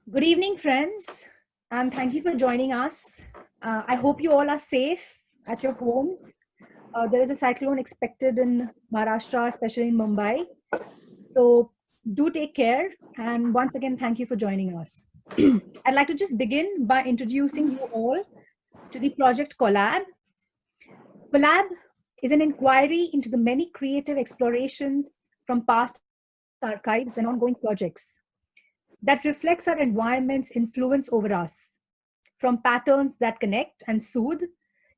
Good evening, friends, and thank you for joining us. I hope you all are safe at your homes. There is a cyclone expected in Maharashtra, especially in Mumbai. So do take care. And once again, thank you for joining us. I'd like to just begin by introducing you all to the project Collab. Collab is an inquiry into the many creative explorations from past archives and ongoing projects that reflects our environment's influence over us. From patterns that connect and soothe,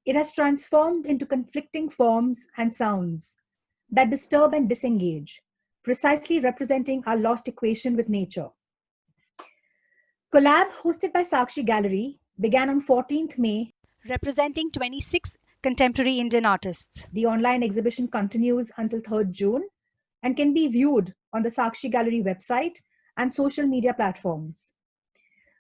it has transformed into conflicting forms and sounds that disturb and disengage, precisely representing our lost equation with nature. Collab, hosted by Sakshi Gallery, began on 14th May, representing 26 contemporary Indian artists. The online exhibition continues until 3rd June and can be viewed on the Sakshi Gallery website and social media platforms.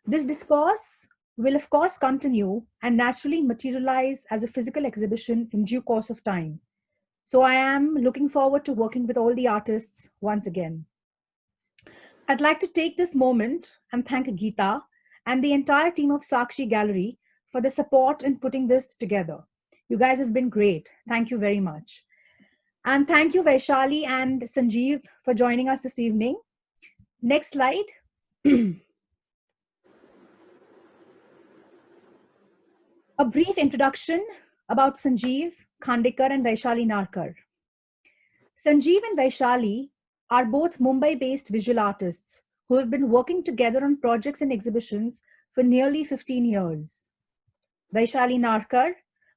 This discourse will of course continue and naturally materialize as a physical exhibition in due course of time. So I am looking forward to working with all the artists once again. I'd like to take this moment and thank Geeta and the entire team of Sakshi Gallery for the support in putting this together. You guys have been great. Thank you very much. And thank you, Vaishali and Sanjeev, for joining us this evening. Next slide. A brief introduction about Sanjeev Khandekar and Vaishali Narkar. Sanjeev and Vaishali are both Mumbai-based visual artists who have been working together on projects and exhibitions for nearly 15 years. Vaishali Narkar,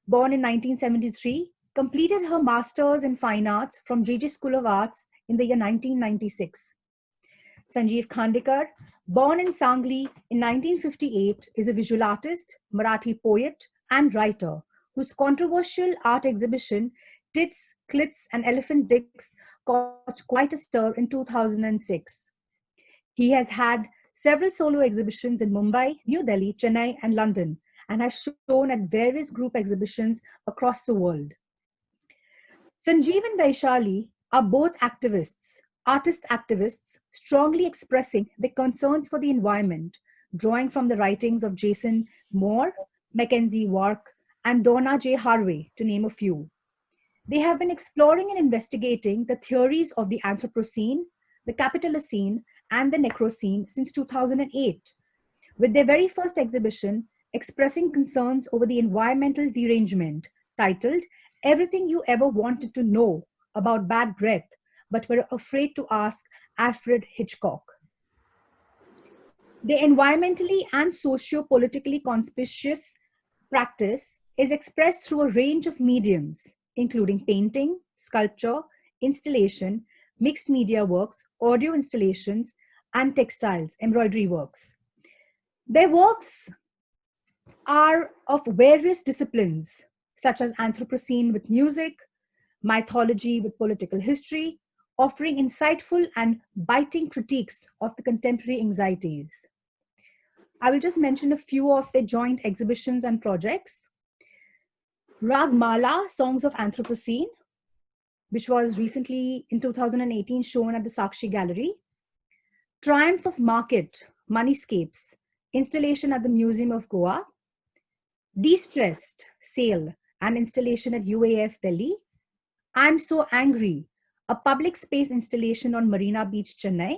born in 1973, completed her Masters in Fine Arts from JJ School of Arts in the year 1996. Sanjeev Khandekar, born in Sangli in 1958, is a visual artist, Marathi poet, and writer whose controversial art exhibition Tits, Clits, and Elephant Dicks caused quite a stir in 2006. He has had several solo exhibitions in Mumbai, New Delhi, Chennai, and London, and has shown at various group exhibitions across the world. Sanjeev and Vaishali are both activists, artist activists, strongly expressing their concerns for the environment, drawing from the writings of Jason Moore, Mackenzie Wark, and Donna J. Harvey, to name a few. They have been exploring and investigating the theories of the Anthroprocene, the Capitalocene, and the Necrocene since 2008, with their very first exhibition expressing concerns over the environmental derangement, titled Everything You Ever Wanted to Know About Bad Breath, but were afraid to ask Alfred Hitchcock. The environmentally and socio-politically conspicuous practice is expressed through a range of mediums, including painting, sculpture, installation, mixed media works, audio installations, and textiles, embroidery works. Their works are of various disciplines, such as Anthropocene with music, mythology with political history, offering insightful and biting critiques of the contemporary anxieties. I will just mention a few of their joint exhibitions and projects. Ragamala, Songs of Anthropocene, which was recently in 2018 shown at the Sakshi Gallery. Triumph of Market, Moneyscapes, installation at the Museum of Goa. De-Stressed, Sale, and installation at UAF Delhi. I'm So Angry, a public space installation on Marina Beach, Chennai.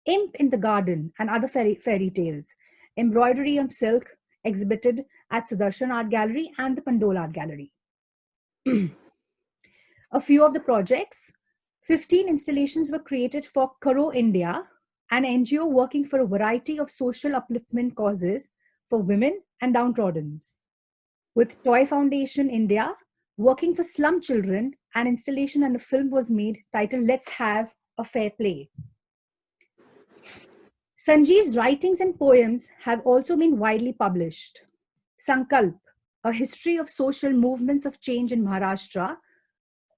Imp in the Garden and Other Fairy Tales, embroidery on silk, exhibited at Sudarshan Art Gallery and the Pandol Art Gallery. A few of the projects: 15 installations were created for Karo India, an NGO working for a variety of social upliftment causes for women and downtrodden. With Toy Foundation India, working for slum children, an installation and a film was made titled Let's Have a Fair Play. Sanjeev's writings and poems have also been widely published. Sankalp, A History of Social Movements of Change in Maharashtra,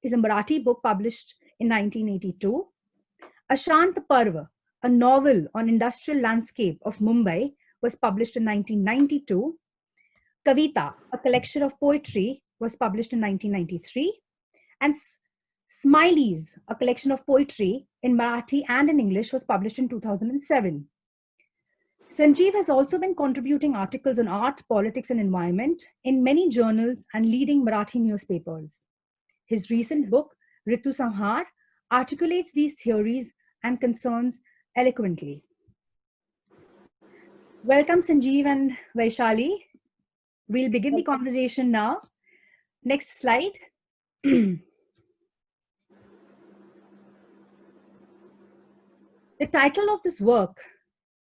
is a Marathi book published in 1982. Ashant Parva, a novel on industrial landscape of Mumbai, was published in 1992. Kavita, a collection of poetry, was published in 1993. And Smileys, a collection of poetry in Marathi and in English, was published in 2007. Sanjeev has also been contributing articles on art, politics, and environment in many journals and leading Marathi newspapers. His recent book, Ritu Samhar, articulates these theories and concerns eloquently. Welcome, Sanjeev and Vaishali. We'll begin the conversation now. Next slide. The title of this work,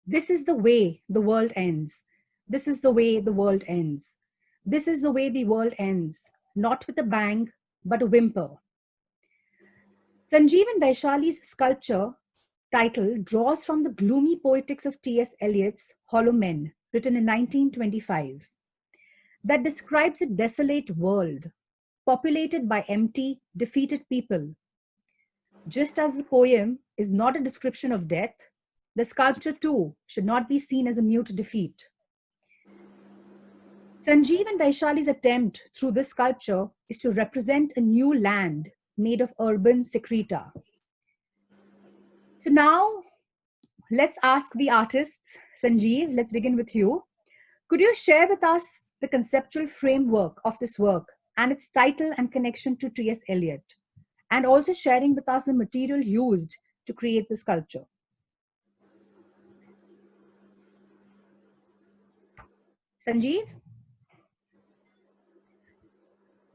This is the Way the World Ends. This is the way the world ends. This is the way the world ends, not with a bang, but a whimper. Sanjeev and Vaishali's sculpture title draws from the gloomy poetics of T.S. Eliot's Hollow Men, written in 1925, that describes a desolate world, populated by empty, defeated people. Just as the poem is not a description of death, the sculpture too should not be seen as a mute defeat. Sanjeev and Vaishali's attempt through this sculpture is to represent a new land made of urban secreta. So now let's ask the artists. Sanjeev, let's begin with you. Could you share with us the conceptual framework of this work and its title and connection to T.S. Eliot, and also sharing with us the material used to create the sculpture? Sanjeev,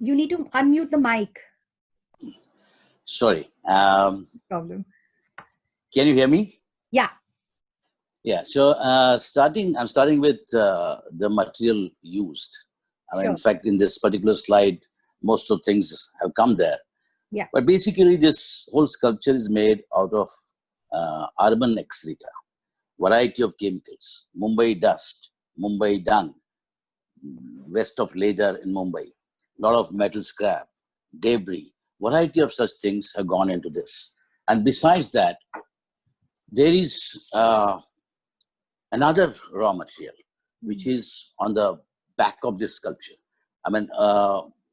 you need to unmute the mic. Sorry. No problem. Can you hear me? Yeah. Yeah. So I'm starting with the material used. Sure. In fact, in this particular slide, most of things have come there. Yeah. But basically, this whole sculpture is made out of urban excreta, variety of chemicals, Mumbai dust, Mumbai dung, waste of leather in Mumbai, lot of metal scrap, debris, variety of such things have gone into this. And besides that, there is another raw material, which is on the back of this sculpture.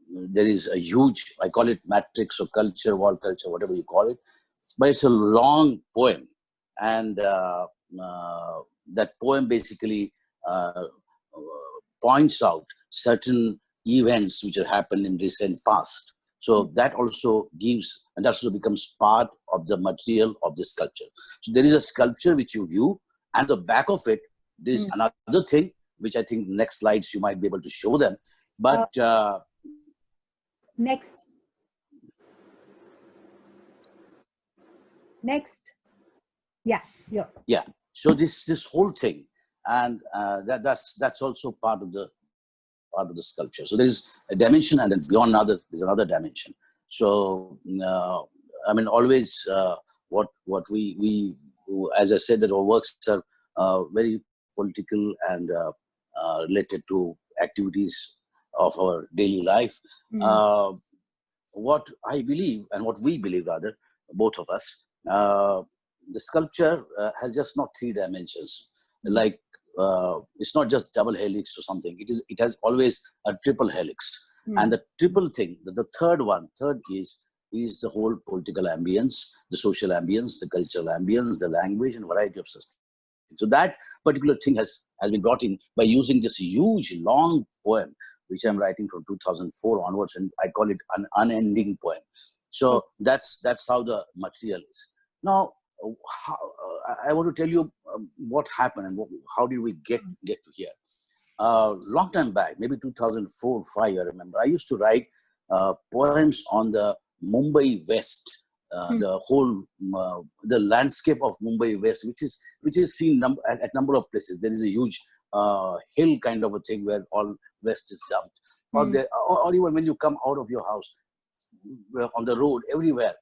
There is a huge, I call it matrix or culture, wall culture, whatever you call it, but it's a long poem. And that poem basically points out certain events which have happened in recent past. So that also gives, and that also becomes part of the material of the sculpture. So there is a sculpture which you view, and the back of it, there is another thing, which I think next slides you might be able to show them. But next. Yeah. So this whole thing, and that's also part of the sculpture. So there is a dimension, and then beyond there's another dimension. So always what we as I said, that our works are very political and related to activities of our daily life. What I believe, and what we believe rather, both of us, the sculpture has just not three dimensions. Like it's not just double helix or something. It has always a triple helix. And the triple thing, the third is the whole political ambience, the social ambience, the cultural ambience, the language, and variety of such things. So that particular thing has been brought in by using this huge, long poem, which I'm writing from 2004 onwards, and I call it an unending poem. So that's how the material is. Now, I want to tell you what happened and how did we get to here. Long time back, maybe 2004, 5, I remember, I used to write poems on the Mumbai West, the whole the landscape of Mumbai West, which is seen at number of places. There is a huge hill kind of a thing where all West is dumped, or even when you come out of your house, on the road, everywhere,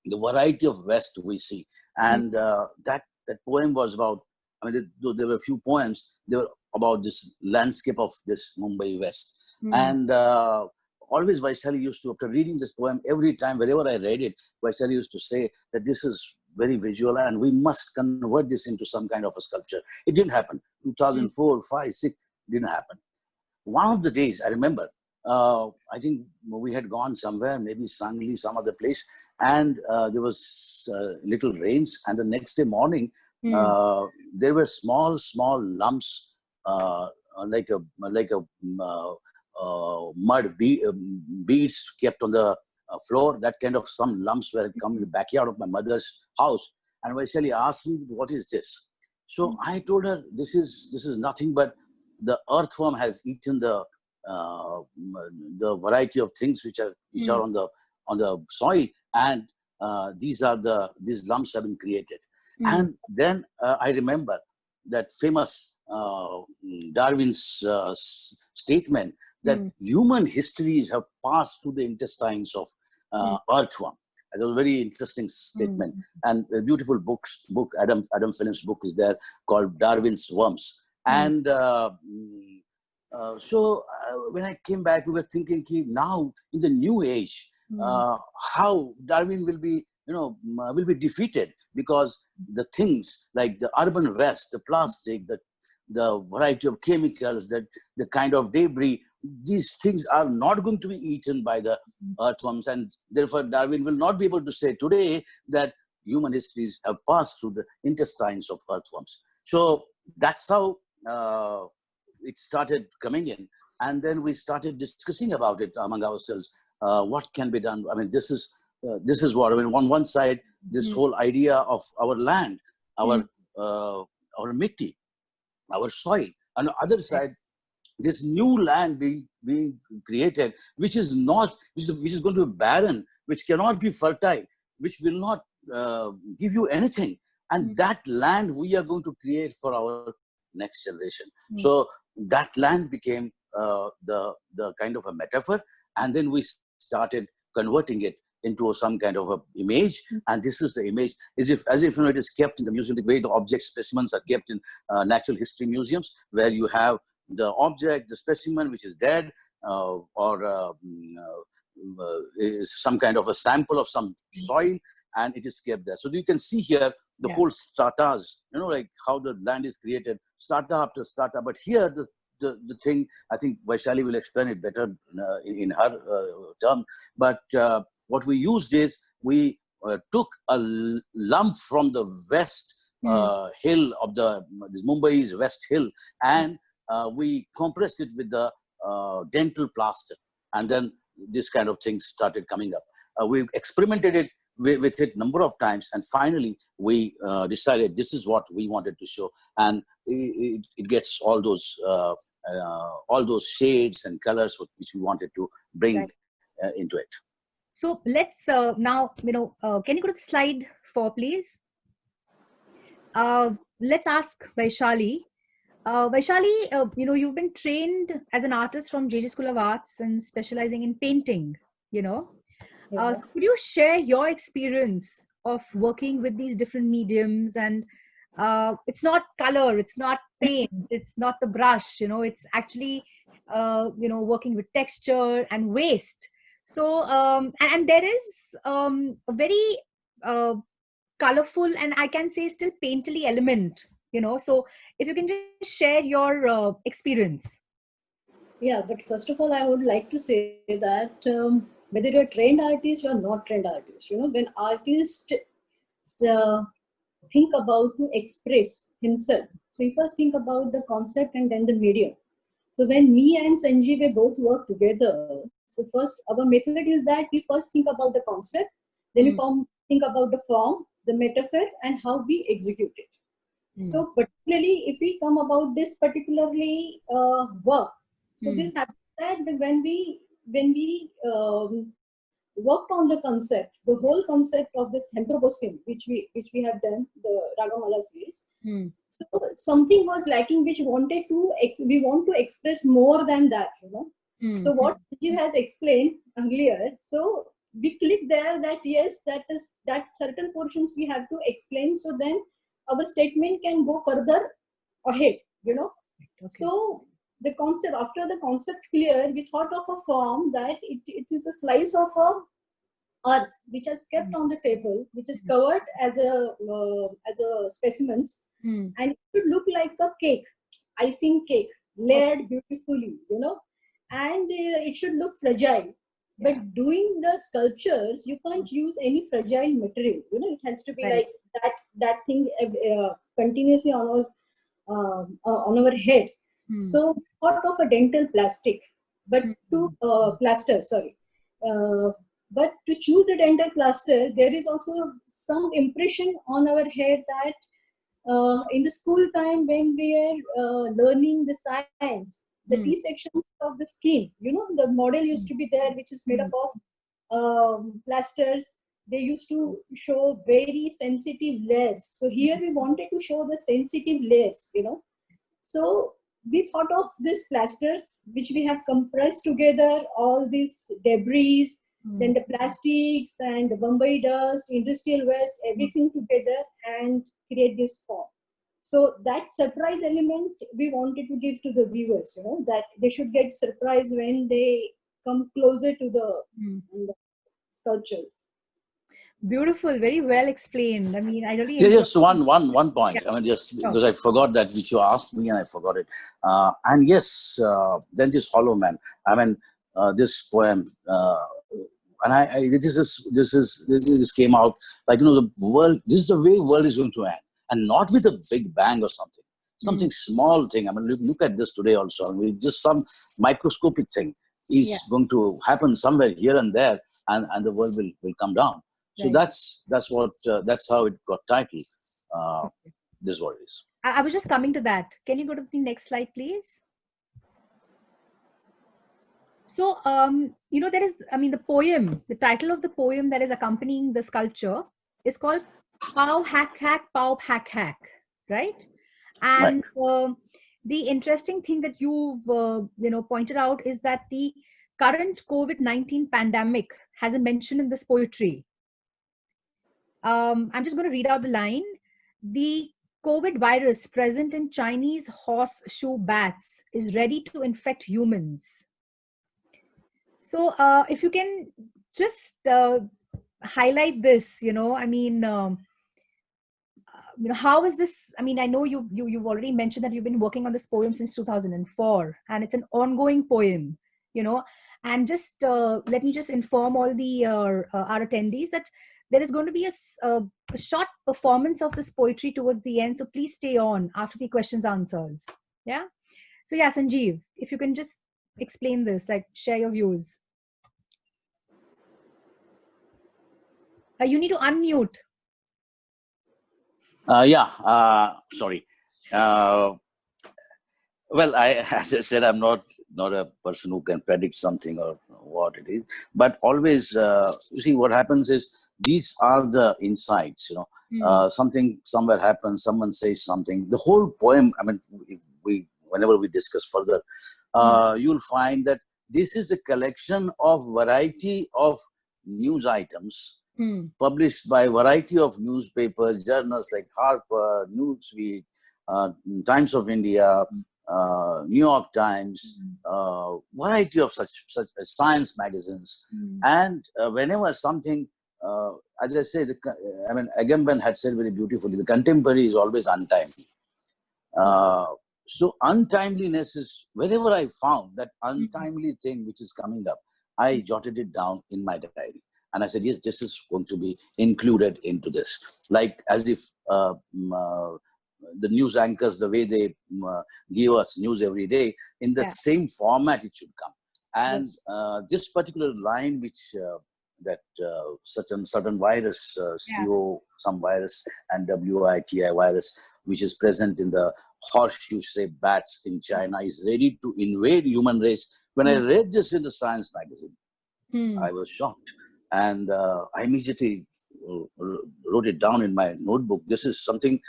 the variety of West we see. And that poem was about, there were a few poems, they were about this landscape of this Mumbai West. And always Vaishali used to, after reading this poem, every time, wherever I read it, Vaishali used to say that this is very visual and we must convert this into some kind of a sculpture. It didn't happen. 2004, 5, 6, didn't happen. One of the days, I remember, I think we had gone somewhere, maybe Sangli, some other place, and there was little rains. And the next day morning, Mm. there were small lumps, like a beads kept on the floor. That kind of some lumps were come in the backyard of my mother's house. And Vaishali asked me, "What is this?" So I told her, "This is nothing but the earthworm has eaten the variety of things which are on the soil, and these lumps have been created." And then I remember that famous Darwin's statement that human histories have passed through the intestines of earthworm. It was a very interesting statement, and a beautiful book. Adam Phillips' book is there called Darwin's Worms. And when I came back, we were thinking, now in the new age, how Darwin will be defeated, because the things like the urban waste, the plastic, the variety of chemicals, the kind of debris, these things are not going to be eaten by the earthworms, and therefore Darwin will not be able to say today that human histories have passed through the intestines of earthworms. So that's how it started coming in, and then we started discussing about it among ourselves. What can be done? I mean, this is what I mean. On one side, this whole idea of our land, our mitti, our soil. On the other side, this new land being created, which is going to be barren, which cannot be fertile, which will not give you anything. And that land we are going to create for our next generation. So that land became the kind of a metaphor, and then we started converting it into some kind of a image, and this is the image as if it is kept in the museum, the way the object specimens are kept in natural history museums, where you have the object, the specimen which is dead, or is some kind of a sample of some soil, and it is kept there. So you can see here the whole stratas, like how the land is created, strata after strata. But here the thing, I think Vaishali will explain it better in her term. But what we used is we took a lump from the west hill of this Mumbai's west hill, and we compressed it with the dental plaster, and then this kind of things started coming up. We experimented it with it number of times, and finally we decided this is what we wanted to show, and it gets all those shades and colors which we wanted to bring into it. So let's now, can you go to the slide 4, please? Let's ask Vaishali. Vaishali, you've been trained as an artist from JJ School of Arts and specializing in painting, So could you share your experience of working with these different mediums? And it's not color, it's not paint, it's not the brush, it's actually, working with texture and waste. So, and there is a very colorful and I can say still painterly element, So if you can just share your experience. Yeah, but first of all, I would like to say that whether you're a trained artist or not trained artist, when artists think about to express himself, so you first think about the concept and then the medium. So when me and Sanjeev, we both work together, so first our method is that we first think about the concept, then we think about the form, the metaphor, and how we execute it. So particularly if we come about this particularly work, so this happens that when we worked on the concept, the whole concept of this Anthroprocene, which we have done, the Ragamala series. So something was lacking, which we want to express more than that, So what you has explained earlier, so we click there that yes, that certain portions we have to explain, so then our statement can go further ahead, So the concept, after the concept clear, we thought of a form that it is a slice of earth which is kept on the table, which is covered as a specimens, and it should look like a cake, icing cake, layered beautifully, and it should look fragile. But doing the sculptures, you can't use any fragile material. It has to be like that thing continuously on our head. So we thought of a dental plastic, but to plaster, sorry. But to choose a dental plaster, there is also some impression on our head that in the school time when we were learning the science, the T sections of the skin, you know, the model used to be there, which is made up of plasters. They used to show very sensitive layers. So here we wanted to show the sensitive layers, you know. So we thought of these plasters, which we have compressed together, all these debris, then the plastics and the Bombay dust, industrial waste, everything together and create this form. So that surprise element we wanted to give to the viewers, you know, that they should get surprised when they come closer to the sculptures. Beautiful, very well explained. I mean, I really Yeah, enjoyed just one point. Yeah. I mean, just Sure. because I forgot that which you asked me and I forgot it. And yes, then this Hollow Man. I mean, this poem, and this came out like, you know, the world. This is the way world is going to end, and not with a big bang or something. Something small thing. I mean, look at this today also. I mean, just some microscopic thing is going to happen somewhere here and there, and the world will come down. So Right. that's how it got titled. This is what it is. I was just coming to that. Can you go to the next slide, please? So, you know, there is, I mean, the title of the poem that is accompanying the sculpture is called Pow Hack Hack, Pow Hack Hack, right? And the interesting thing that you've, you know, pointed out is that the current COVID-19 pandemic has a mention in this poetry. I'm just going to read out the line. The COVID virus present in Chinese horseshoe bats is ready to infect humans. So if you can just highlight this, you know, I mean, you know, how is this? I mean, I know you've already mentioned that you've been working on this poem since 2004, and it's an ongoing poem, you know. And just let me just inform all the our attendees that there is going to be a short performance of this poetry towards the end. So please stay on after the questions answers. Yeah. So yeah, Sanjeev, if you can just explain this, like share your views. You need to unmute. Sorry. Well, as I said, I'm not a person who can predict something or what it is, but always, you see, what happens is these are the insights, you know. Something somewhere happens, someone says something. The whole poem, I mean, whenever we discuss further, you'll find that this is a collection of variety of news items published by a variety of newspapers, journals like Harper, Newsweek, Times of India, New York Times, variety of such science magazines. And whenever something, as I say, I mean, Agamben had said very beautifully, the contemporary is always untimely. So untimeliness is, wherever I found that untimely thing which is coming up, I jotted it down in my diary. And I said, yes, this is going to be included into this. Like as if the news anchors, the way they give us news every day, in that same format it should come. And this particular line, which that certain virus, CO, some virus, and WITI virus, which is present in the horseshoe-shaped bats in China, is ready to invade human race. When I read this in the Science magazine, I was shocked. And I immediately wrote it down in my notebook. This is something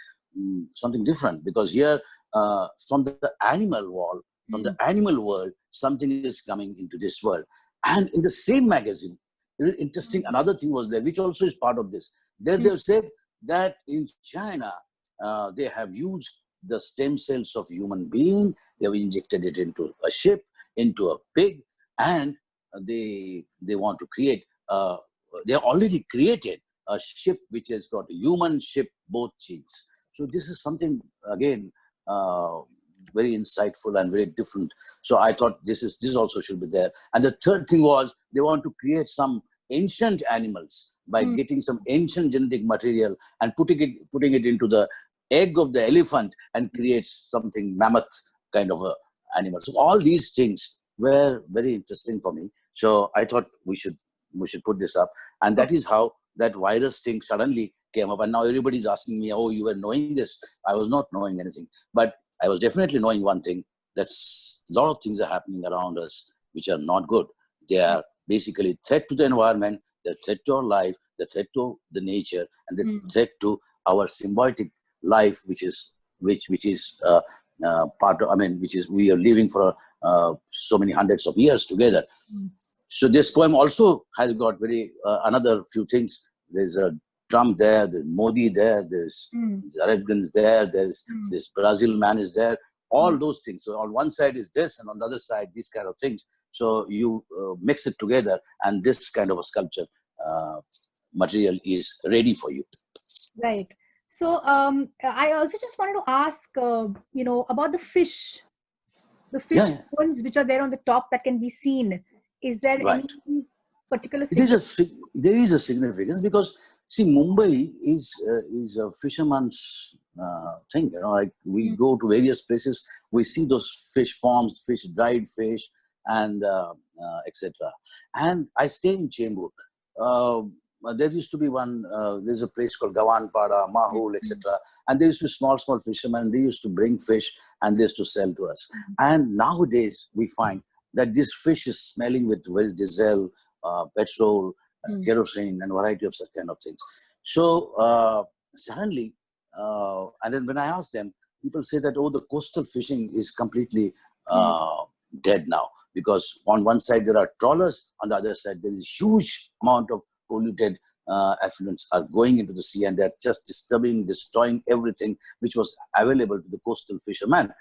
different, because here from the animal world, something is coming into this world. And in the same magazine, interesting, another thing was there, which also is part of this. They've said that in China, they have used the stem cells of human being, they have injected it into a ship, into a pig, and they want to create, they have already created a ship which has got human ship, both genes. So this is something, again, very insightful and very different. So I thought this also should be there. And the third thing was, they want to create some ancient animals, by getting some ancient genetic material and putting it into the egg of the elephant and creates something mammoth kind of a animal. So all these things were very interesting for me. So I thought we should put this up, and that is how that virus thing suddenly came up. And now everybody's asking me, "Oh, you were knowing this?" I was not knowing anything, but I was definitely knowing one thing: that's a lot of things are happening around us which are not good. They are basically threat to the environment, they're threat to our life, they're threat to the nature, and they're threat to our symbiotic life, which is part of, which is we are living for so many hundreds of years together. So this poem also has got very another few things. There's a Trump there, there's Modi there, there's Arabs there, there's this Brazil man is there, all those things. So on one side is this, and on the other side, these kind of things. So you mix it together, and this kind of a sculpture material is ready for you. Right. So I also just wanted to ask, about the fish. The fish bones which are there on the top that can be seen. Is there any particular significance? There is a significance, because see, Mumbai is a fisherman's thing. Like we go to various places, we see those fish farms, dried fish, and etc. And I stay in Chembur. There used to be one. There's a place called Gawanpada, Mahul, etc. And there used to be small fishermen. They used to bring fish and they used to sell to us. And nowadays we find that this fish is smelling with very diesel, petrol, kerosene, and variety of such kind of things. So suddenly, and then when I ask them, people say that, oh, the coastal fishing is completely dead now, because on one side there are trawlers, on the other side there is huge amount of polluted effluents are going into the sea, and they're just destroying everything which was available to the coastal fishermen.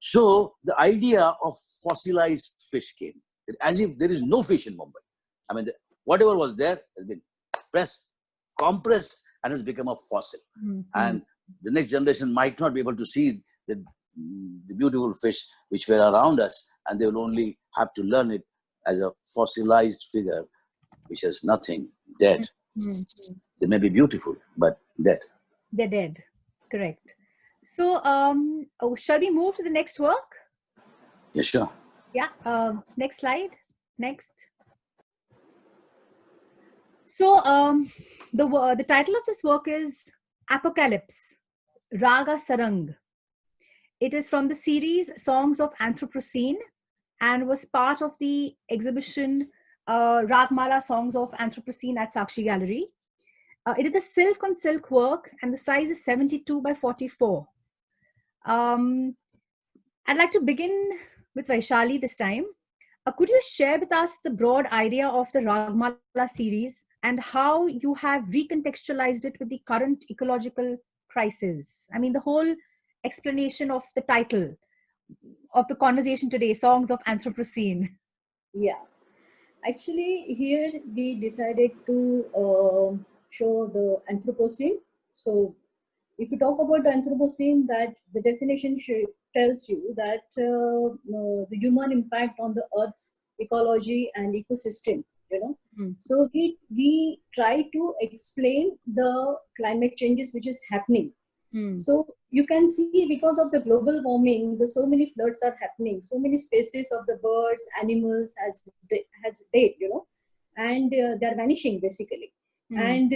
So the idea of fossilized fish came, as if there is no fish in Mumbai. Whatever was there has been pressed, compressed, and has become a fossil. And the next generation might not be able to see the beautiful fish which were around us, and they will only have to learn it as a fossilized figure, which has nothing, dead. They may be beautiful, but dead. They're dead. Correct. So, shall we move to the next work? Yeah, sure. Yeah. Next slide. Next. So, the title of this work is Apocalypse, Raga Sarang. It is from the series Songs of Anthroprocene and was part of the exhibition Ragamala Songs of Anthroprocene at Sakshi Gallery. It is a silk on silk work, and the size is 72 by 44. I'd like to begin with Vaishali this time. Could you share with us the broad idea of the Ragamala series and how you have recontextualized it with the current ecological crisis? The whole explanation of the title of the conversation today, Songs of Anthroprocene. Yeah. Actually, here we decided to show the Anthropocene. So if you talk about the Anthropocene, that the definition tells you that the human impact on the Earth's ecology and ecosystem, So we try to explain the climate changes which is happening. So you can see, because of the global warming, so many floods are happening. So many species of the birds, animals has died, and they're vanishing basically. And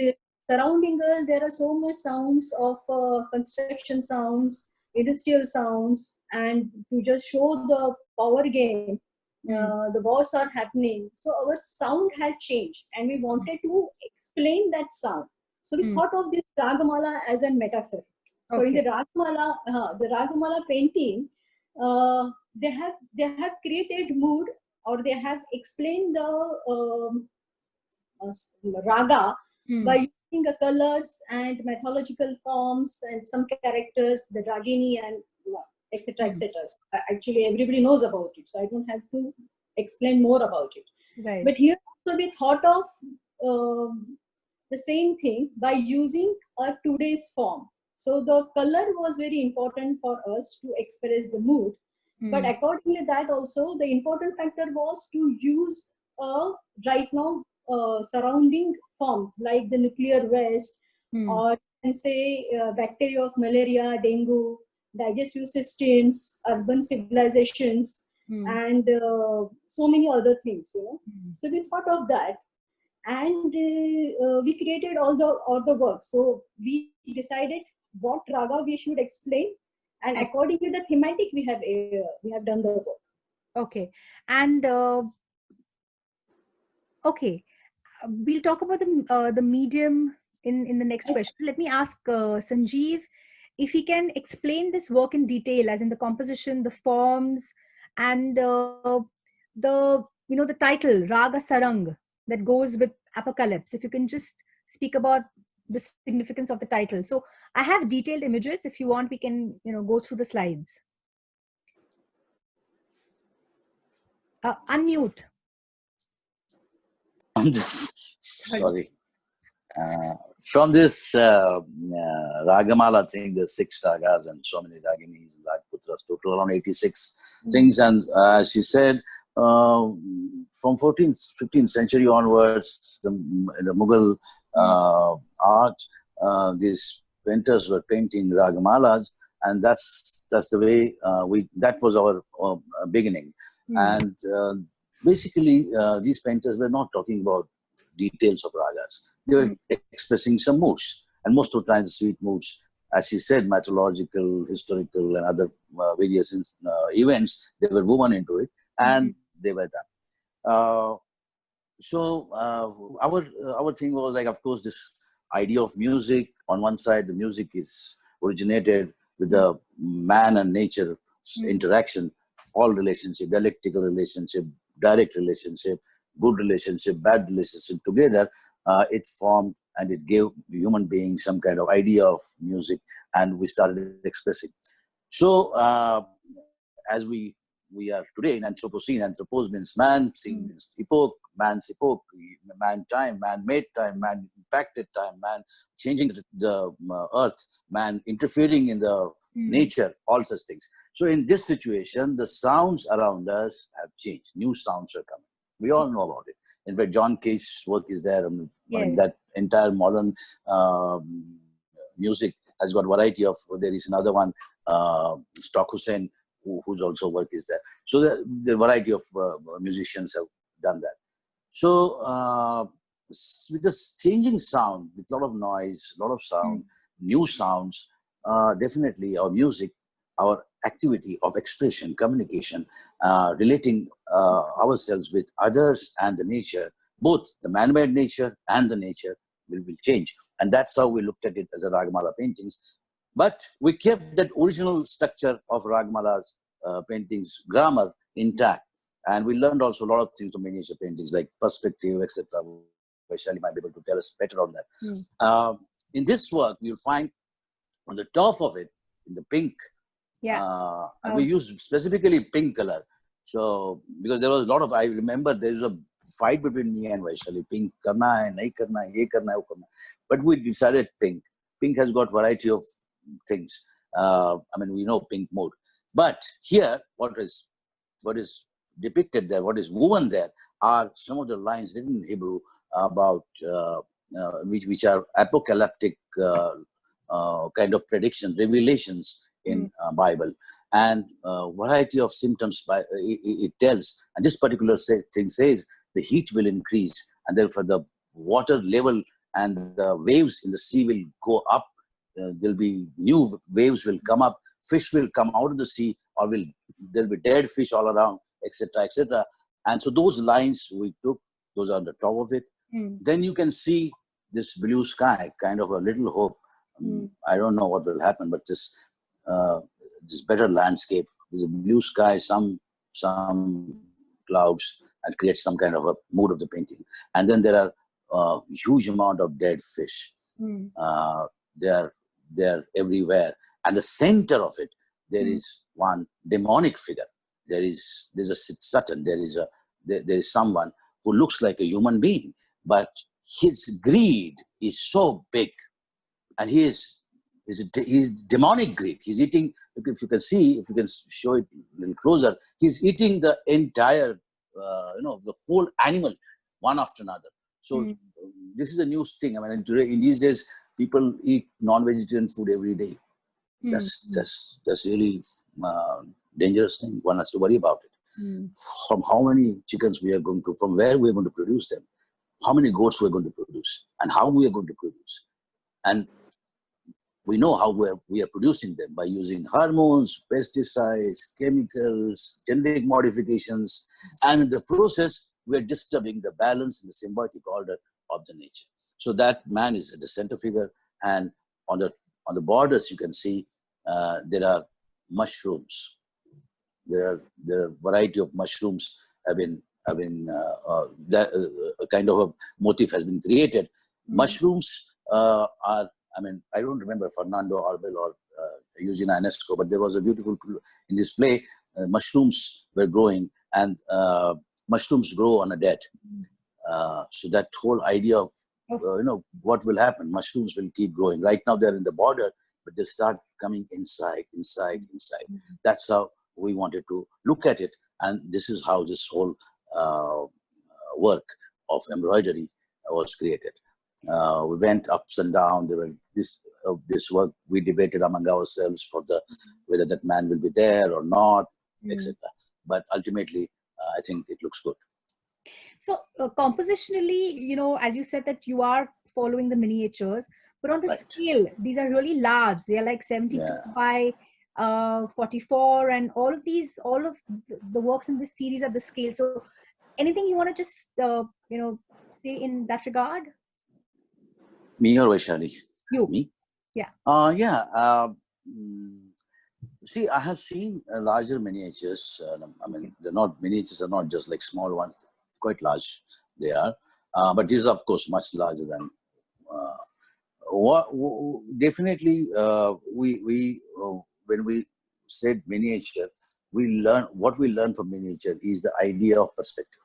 surrounding us, there are so much sounds of construction sounds, industrial sounds, and to just show the power game, the wars are happening. So our sound has changed, and we wanted to explain that sound. So we thought of this Ragamala as a metaphor. So in the Ragamala painting, they have created mood, or they have explained the raga by using the colors and mythological forms and some characters, the Ragini and etc. etc. Actually, everybody knows about it, so I don't have to explain more about it. Right. But here also we thought of the same thing by using a today's form. So the color was very important for us to express the mood. But according to that also, the important factor was to use right now surrounding forms like the nuclear waste, or you can say bacteria of malaria, dengue, digestive systems, urban civilizations, and so many other things, you know. So we thought of that, and we created all the work. So we decided what raga we should explain, and according to the thematic we have done the work. Okay, and okay, we'll talk about the medium in the next question. Let me ask Sanjeev if he can explain this work in detail, as in the composition, the forms, and the the title Raga Sarang that goes with apocalypse. If you can just speak about the significance of the title. So I have detailed images. If you want, we can go through the slides. Unmute. Sorry. From this Ragamala thing, there's 6 ragas and so many raginis and ragputras, total around 86 things. And as she said, from 14th, 15th century onwards, the Mughal art, these painters were painting Ragamalas, and that's the way that was our beginning. And basically, these painters were not talking about details of ragas. They were expressing some moods, and most of the times sweet moods, as she said, mythological, historical, and other various events. They were woven into it, and they were done. So our thing was like, of course, this idea of music. On one side, the music is originated with the man and nature interaction, all relationship, dialectical relationship, direct relationship, good relationship, bad relationship together. It formed and it gave human beings some kind of idea of music, and we started expressing. So as we are today in Anthroprocene, Anthropos means man, scene means epoch, man's epoch, man time, man-made time, man-impacted time, man changing the earth, man interfering in the nature, all such things. So in this situation, the sounds around us have changed. New sounds are coming. We all know about it. In fact, John Cage's work is there. I mean, that entire modern music has got variety of. There is another one, Stock Hussein, whose also work is there. So the variety of musicians have done that. So with this changing sound, with a lot of noise, a lot of sound, new sounds, definitely our music, our activity of expression, communication, relating ourselves with others and the nature, both the man-made nature and the nature will change. And that's how we looked at it as a Ragamala paintings. But we kept that original structure of Ragamala's paintings, grammar intact. And we learned also a lot of things from miniature paintings like perspective, etc. Vaishali might be able to tell us better on that. In this work, you'll find on the top of it, in the pink, and we used specifically pink color. So, because there was a lot of, I remember there was a fight between me and Vaishali, pink karna hai, nahi karna hai, ye karna hai, wo karna hai. But we decided pink. Pink has got variety of things. I mean, we know pink mode. But here, what is depicted there, what is woven there, are some of the lines written in Hebrew about which are apocalyptic kind of predictions, revelations in Bible, and variety of symptoms it tells. And this particular thing says the heat will increase, and therefore the water level and the waves in the sea will go up. There'll be new waves will come up, fish will come out of the sea, or there'll be dead fish all around, etc., etc. And so those lines we took, those are on the top of it. Then you can see this blue sky, kind of a little hope. I don't know what will happen, but this better landscape. There's a blue sky, some clouds, and creates some kind of a mood of the painting. And then there are a huge amount of dead fish. They're everywhere. And the center of it, there is one demonic figure. There's a Satan. There is someone who looks like a human being, but his greed is so big, and he's demonic greed. He's eating. If you can see, if you can show it a little closer, he's eating the entire, the whole animal, one after another. So this is a new thing. I mean, today, in these days, people eat non-vegetarian food every day. That's really dangerous thing. One has to worry about it. From how many chickens we are going to, from where we are going to produce them, how many goats we are going to produce, and how we are going to produce. And we know how we are producing them by using hormones, pesticides, chemicals, genetic modifications, and in the process, we are disturbing the balance and the symbiotic order of the nature. So that man is at the center figure, and on the borders, you can see there are mushrooms. There are variety of mushrooms have been a kind of a motif has been created. Mushrooms are, I mean, I don't remember Fernando Arbel or Eugene Ionesco, but there was a beautiful, in this play, mushrooms were growing, and mushrooms grow on a dead. So that whole idea of, what will happen, mushrooms will keep growing. Right now they're in the border, but they start coming inside. That's how we wanted to look at it. And this is how this whole work of embroidery was created. We went ups and downs. There were this work we debated among ourselves for whether that man will be there or not, etc. But ultimately, I think it looks good. So compositionally, as you said that you are following the miniatures, but on the scale, these are really large. They are like 72 by 44, and all of the works in this series are the scale. So anything you want to just, say in that regard? Me or Vaishali? You. Me? Yeah. See, I have seen larger miniatures. I mean, miniatures are not just like small ones, quite large they are. But these are, of course, much larger than. Definitely, when we said miniature, what we learn from miniature is the idea of perspective.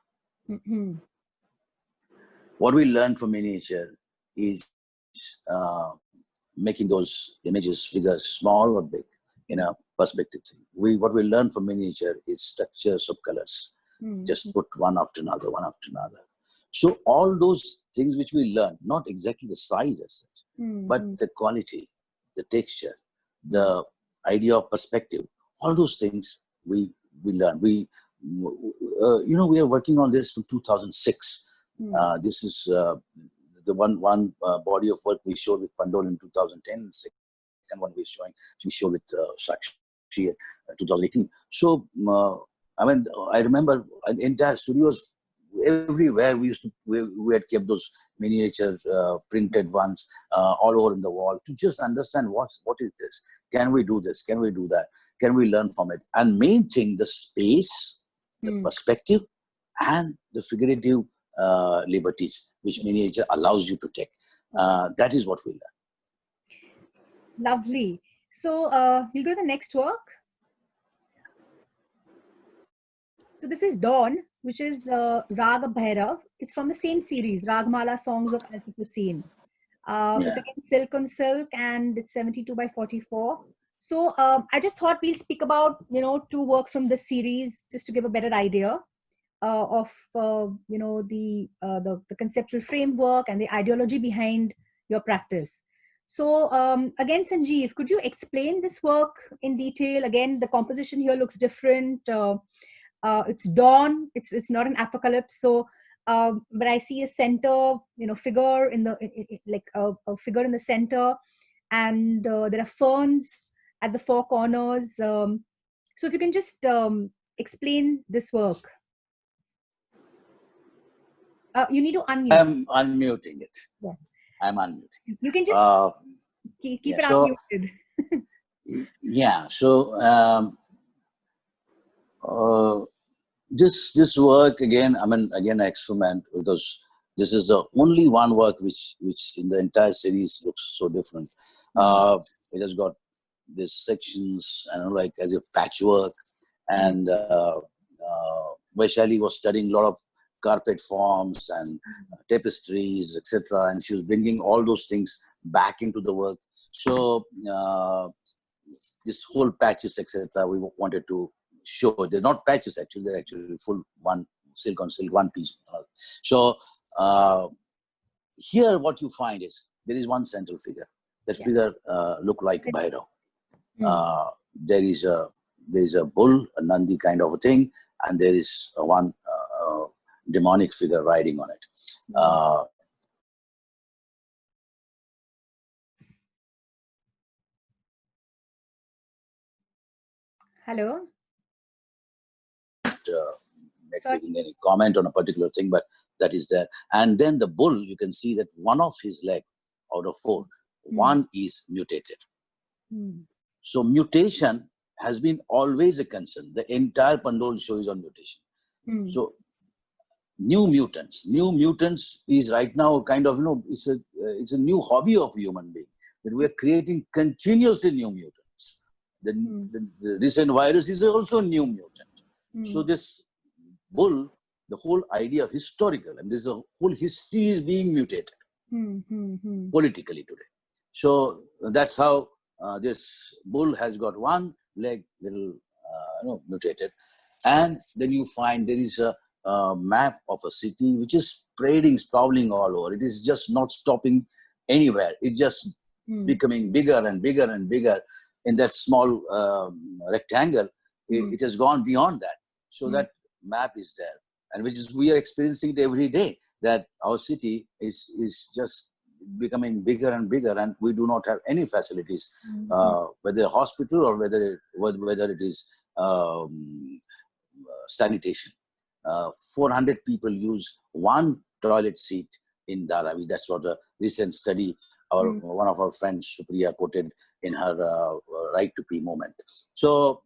What we learn from miniature is making those images, figures, small or big, in a perspective thing. What we learn from miniature is structures of colors. Just put one after another. So all those things which we learn, not exactly the size as such, but the quality, the texture, the idea of perspective, all those things we learn. We are working on this from 2006. This is the one body of work we showed with Pandol in 2010. Second one we showed with Sakshi in 2018. So I remember the entire studios everywhere we had kept those miniature printed ones all over in the wall to just understand what is this? Can we do this? Can we do that? Can we learn from it? And main thing, the space, the perspective, and the figurative liberties which miniature allows you to take. That is what we learn. Lovely. So we'll go to the next work. So this is Dawn, which is Raga Bhairav. It's from the same series, Ragamala Songs of Anthroprocene. It's again silk on silk, and it's 72 by 44. So I just thought we'll speak about, two works from this series just to give a better idea of, the conceptual framework and the ideology behind your practice. So again, Sanjeev, could you explain this work in detail? Again, the composition here looks different. It's dawn. It's not an apocalypse. So, but I see a center, figure in the like a figure in the center, and there are ferns at the four corners. So, if you can just explain this work. You need to unmute. I'm unmuting it. Yeah. I'm unmuting. You can just keep it unmuted. This work again. Again, I experiment because this is the only one work which in the entire series looks so different. It has got these sections, like as if patchwork, and Vaishali was studying a lot of carpet forms and tapestries, etc., and she was bringing all those things back into the work. So this whole patches, etc., we wanted to show. They're not patches actually; they're actually full one silk on silk, one piece. So here what you find is there is one central figure. That figure look like Bhairav. There is a bull, a Nandi kind of a thing, and there is one demonic figure riding on it. Hello. Making any comment on a particular thing, but that is there. And then the bull, you can see that one of his leg out of four, one is mutated. So mutation has been always a concern. The entire Pandol show is on mutation. So new mutants is right now kind of, it's a new hobby of human being, that we are creating continuously new mutants. The recent virus is also a new mutant. So this bull, the whole idea of historical, and there's a whole history is being mutated politically today. So that's how this bull has got one leg little mutated. And then you find there is a map of a city which is sprawling all over. It is just not stopping anywhere. It just becoming bigger and bigger and bigger in that small rectangle. It has gone beyond that. So that map is there, and which is we are experiencing it every day, that our city is just becoming bigger and bigger, and we do not have any facilities, whether hospital or whether it is sanitation. 400 people use one toilet seat in Dharavi. That's what a recent study one of our friends Supriya quoted in her Right to Pee moment. So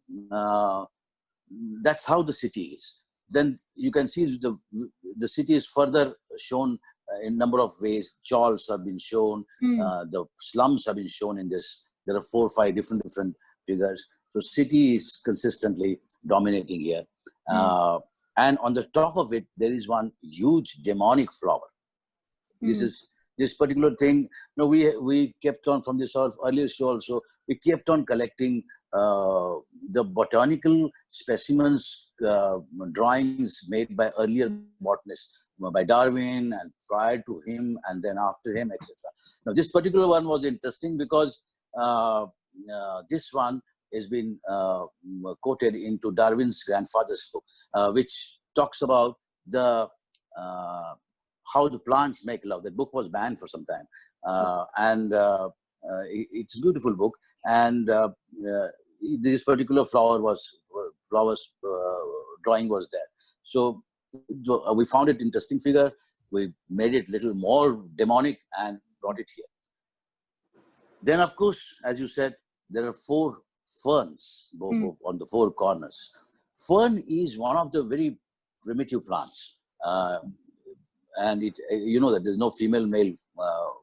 that's how the city is. Then you can see the city is further shown in number of ways. Chawls have been shown, the slums have been shown in this. There are 4 or 5 different figures. So city is consistently dominating here. And on the top of it, there is one huge demonic flower. This particular thing, we kept on from this earlier show also, we kept on collecting the botanical specimens, drawings made by earlier botanists, by Darwin and prior to him and then after him, etc. Now this particular one was interesting because this one has been quoted into Darwin's grandfather's book, which talks about the how the plants make love. That book was banned for some time, and it's a beautiful book. And this particular flowers drawing was there. So we found it interesting figure. We made it little more demonic and brought it here. Then, of course, as you said, there are 4 ferns on the 4 corners. Fern is one of the very primitive plants. And it, that there's no female-male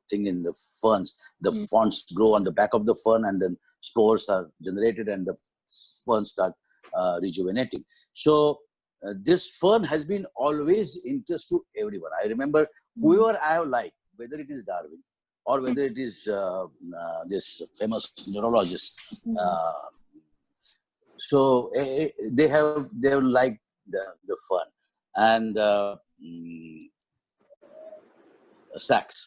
thing in the ferns. The fronds grow on the back of the fern, and then spores are generated, and the ferns start rejuvenating. So this fern has been always interest to everyone. I remember whoever I have liked, whether it is Darwin or whether it is this famous neurologist. So they have liked the fern. And Sachs.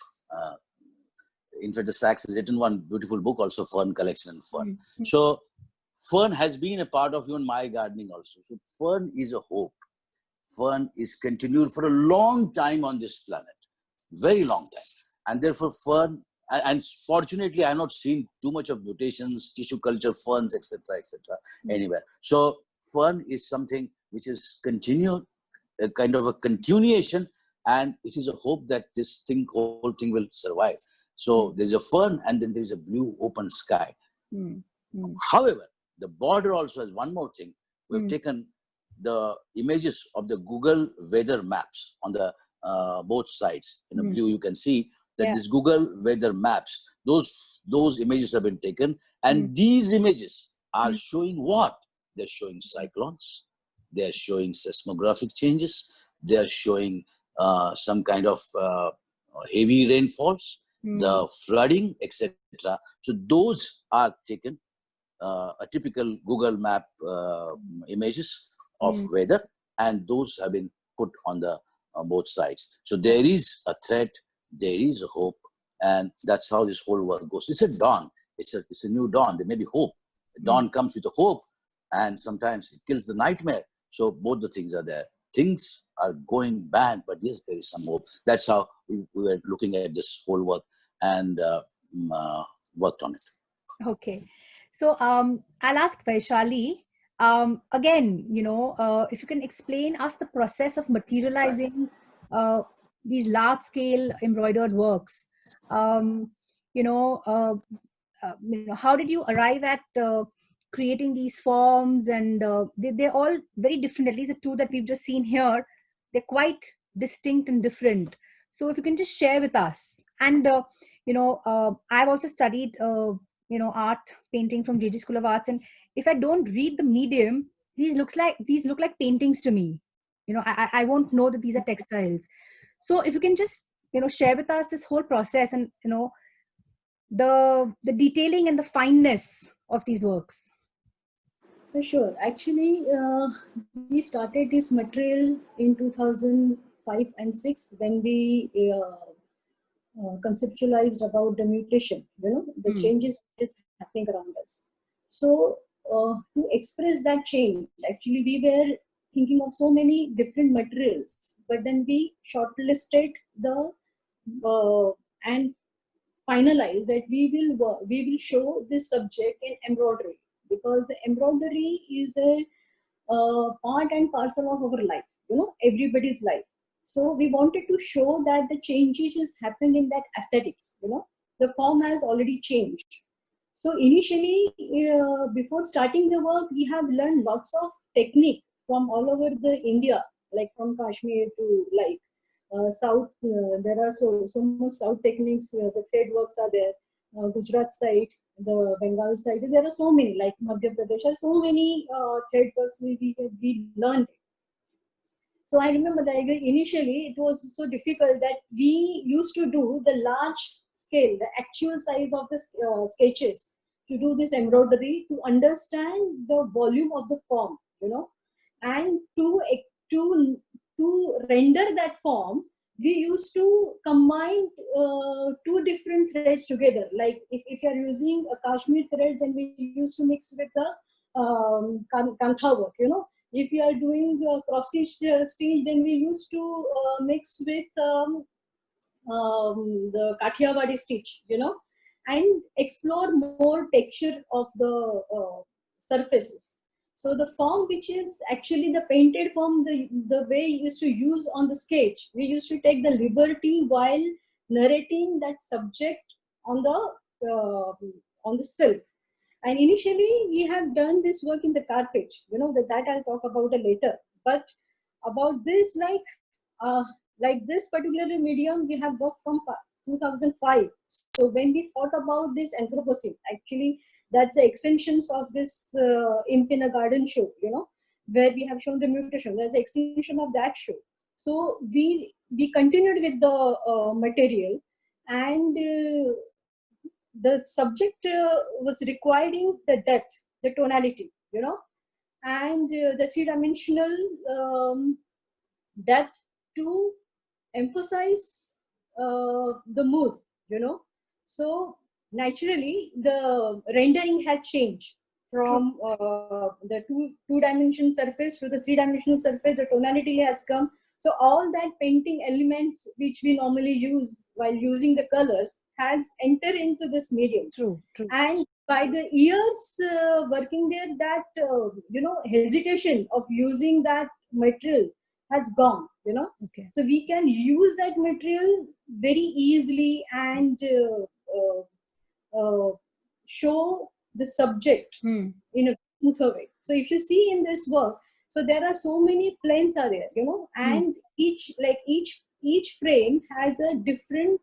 In fact, the Sachs has written one beautiful book also, Fern Collection and Fern. So fern has been a part of even my gardening also. So fern is a hope. Fern is continued for a long time on this planet, very long time. And therefore fern, and fortunately I have not seen too much of mutations, tissue culture, ferns, etc., anywhere. So fern is something which is continued, a kind of a continuation, and it is a hope that this whole thing will survive. So there's a fern, and then there's a blue open sky. However, the border also has one more thing. We've taken the images of the Google weather maps on the both sides. In the blue, you can see that this Google weather maps, those images have been taken, and these images are showing what? They're showing cyclones, they're showing seismographic changes, they're showing some kind of heavy rainfalls, the flooding, etc. So those are taken, a typical Google map images of weather, and those have been put on the both sides. So there is a threat there is a hope, and that's how this whole world goes. It's a dawn. It's a new dawn. There may be hope. The dawn comes with a hope, and sometimes it kills the nightmare. So both the things are there. Things are going bad, but yes, there is some hope. That's how we were looking at this whole work and worked on it. Okay. So I'll ask Vaishali, again, if you can explain us the process of materializing these large scale embroidered works. How did you arrive at creating these forms? And they're all very different, at least the two that we've just seen here. They're quite distinct and different. So if you can just share with us. And, I've also studied art painting from JG School of Arts, and if I don't read the medium, these look like paintings to me. I won't know that these are textiles. So if you can just share with us this whole process, and the detailing and the fineness of these works. Sure. Actually, we started this material in 2005 and 6 when we conceptualized about the mutation, the changes is happening around us. So to express that change, actually we were thinking of so many different materials, but then we shortlisted the and finalized that we will show this subject in embroidery, because embroidery is a part and parcel of our life, everybody's life. So we wanted to show that the changes is happening in that aesthetics, the form has already changed. So initially, before starting the work, we have learned lots of technique from all over the India, like from Kashmir to South. There are so much South techniques. The thread works are there. Gujarat side, the Bengal side. There are so many, like Madhya Pradesh. There are so many thread works we learned. So I remember that initially it was so difficult that we used to do the large scale, the actual size of the sketches to do this embroidery, to understand the volume of the form, and to render that form, we used to combine two different threads together. Like if you are using a Kashmir threads, and we used to mix with the kantha work, If you are doing cross stitch, then we used to mix with the Kathiawadi stitch, and explore more texture of the surfaces. So the form, which is actually the painted form, the way we used to use on the sketch, we used to take the liberty while narrating that subject on the silk. And initially, we have done this work in the carpet, that I'll talk about later. But about this, like this particular medium, we have worked from 2005. So when we thought about this Anthroprocene, actually, that's the extensions of this Imp in a Garden show, where we have shown the mutation. There's an extension of that show. So we continued with the material, and the subject was requiring the depth, the tonality, and the three-dimensional depth to emphasize the mood, So naturally, the rendering had changed from the two-dimensional surface to the three-dimensional surface. The tonality has come. So all that painting elements which we normally use while using the colors has entered into this medium. True. And by the years working there, that hesitation of using that material has gone. Okay. So we can use that material very easily and show the subject in a smoother way. So if you see in this work, so there are so many planes are there, and each frame has a different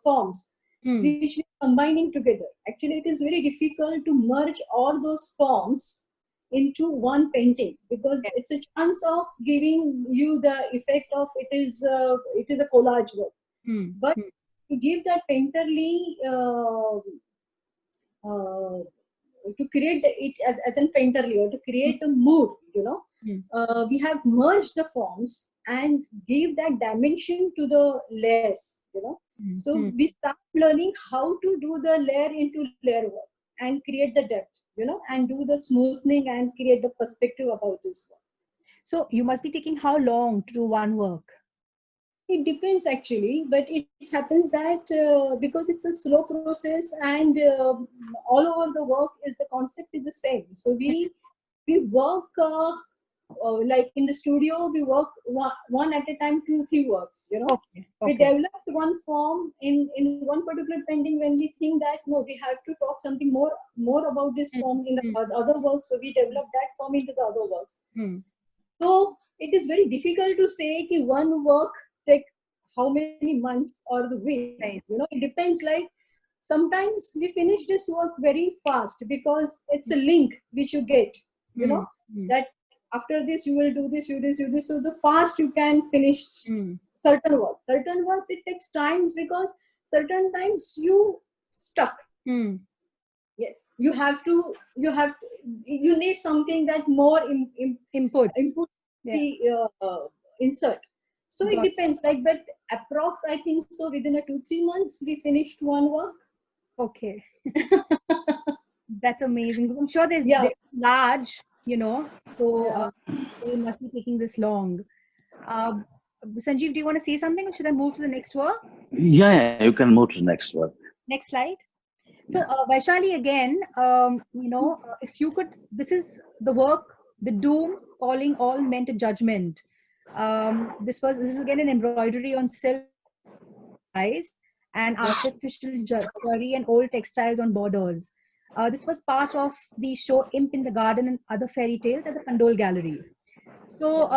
forms which we are combining together. Actually, it is very difficult to merge all those forms into one painting, because it's a chance of giving you the effect of it is a collage work. But to give that painterly to create it as a painterly, or to create a mood, we have merged the forms and give that dimension to the layers, So we start learning how to do the layer into layer work and create the depth, and do the smoothing and create the perspective about this work. So you must be taking how long to do one work? It depends actually, but it happens that because it's a slow process and all over the work is the concept is the same. So we work like in the studio, we work one at a time, 2-3 works. Okay. We developed one form in one particular painting when we think that no, we have to talk something more about this form in the other works. So we developed that form into the other works. So it is very difficult to say that one work take how many months or the week. Right. It depends. Like sometimes we finish this work very fast because it's a link which you get. That after this you will do this, you do this. So the fast you can finish certain works. Certain works it takes times because certain times you stuck. Yes, you need something that more input insert. So it depends, like, but approx I think so within a 2-3 months we finished one work. Okay. That's amazing. I'm sure they're large, so they must be taking this long. Sanjeev, do you want to say something, or should I move to the next work? Yeah, you can move to the next one. Next slide. So Vaishali, again, if you could, this is the work, The Doom Calling All Men to Judgment. This is again an embroidery on silk dyes and artificial jewelry and old textiles on borders. This was part of the show Imp in the Garden and Other Fairy Tales at the Pandol Gallery. So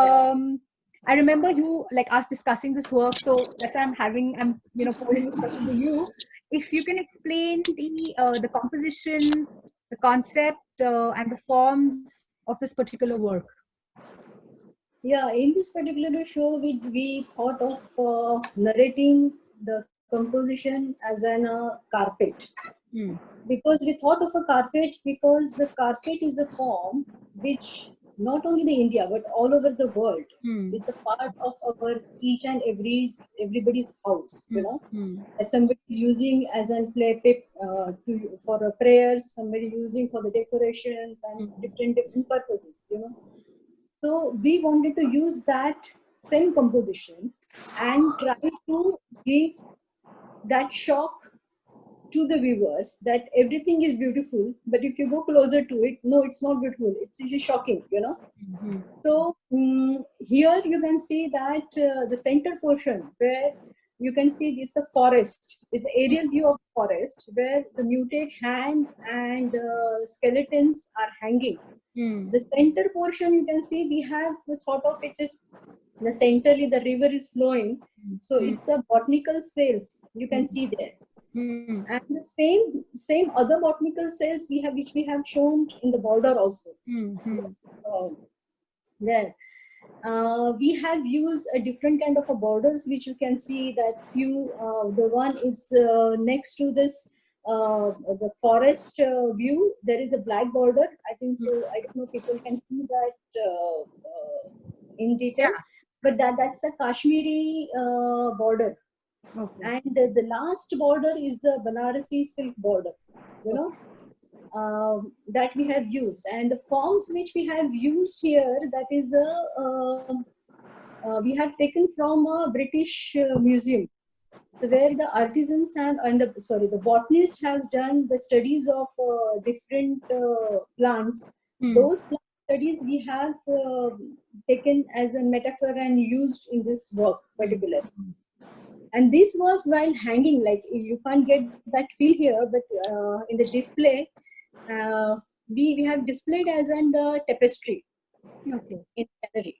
I remember you, like, us discussing this work. So that's why I'm posing this question to you. If you can explain the composition, the concept, and the forms of this particular work. Yeah, in this particular show, we thought of narrating the composition as an carpet. Because we thought of a carpet because the carpet is a form which not only the India but all over the world, it's a part of our each and everybody's house. That somebody is using as an play for prayers, somebody using for the decorations and different purposes. So we wanted to use that same composition and try to give that shock to the viewers that everything is beautiful, but if you go closer to it, no, it's not beautiful. It's just shocking, So here you can see that the center portion where you can see this a forest, is aerial view of forest where the muted hand and skeletons are hanging. The center portion you can see we have thought of it is the centrally the river is flowing, so it's a botanical cells you can see there. And the same other botanical cells we have, which we have shown in the border also. There we have used a different kind of a borders, which you can see that the one is next to this the forest view. There is a black border, I think so. I don't know if people can see that in detail, but that's a Kashmiri border. Okay. And the last border is the Banarasi silk border, that we have used. And the forms which we have used here, that is we have taken from a British museum, where the artisans have, the botanist has done the studies of different plants. Those plant studies we have taken as a metaphor and used in this work particularly. And this was while hanging, like you can't get that feel here, but in the display, we have displayed as an tapestry in gallery,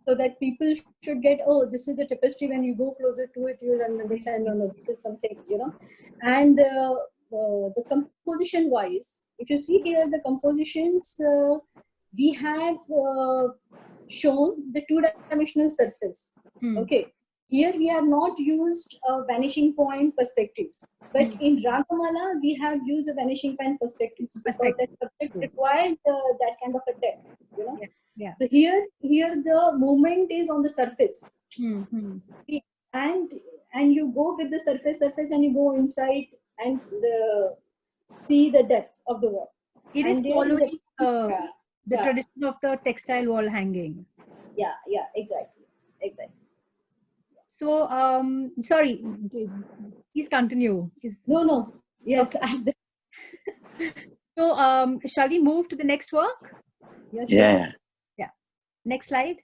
so that people should get, oh, this is a tapestry. When you go closer to it, you will understand, no, this is something, And the composition wise, if you see here, the compositions, we have shown the two-dimensional surface. Okay. Here we have not used vanishing point perspectives, but in Ragamala we have used a vanishing point perspectives because that subject required that kind of a depth, Yeah. So here the movement is on the surface, Mm-hmm. and you go with the surface, and you go inside and see the depth of the work. It is And there is following yeah, the yeah, tradition of the textile wall hanging. yeah, exactly. So, sorry, please continue. No, yes. Okay. So, shall we move to the next work? Yeah, sure. Yeah. Yeah. Next slide.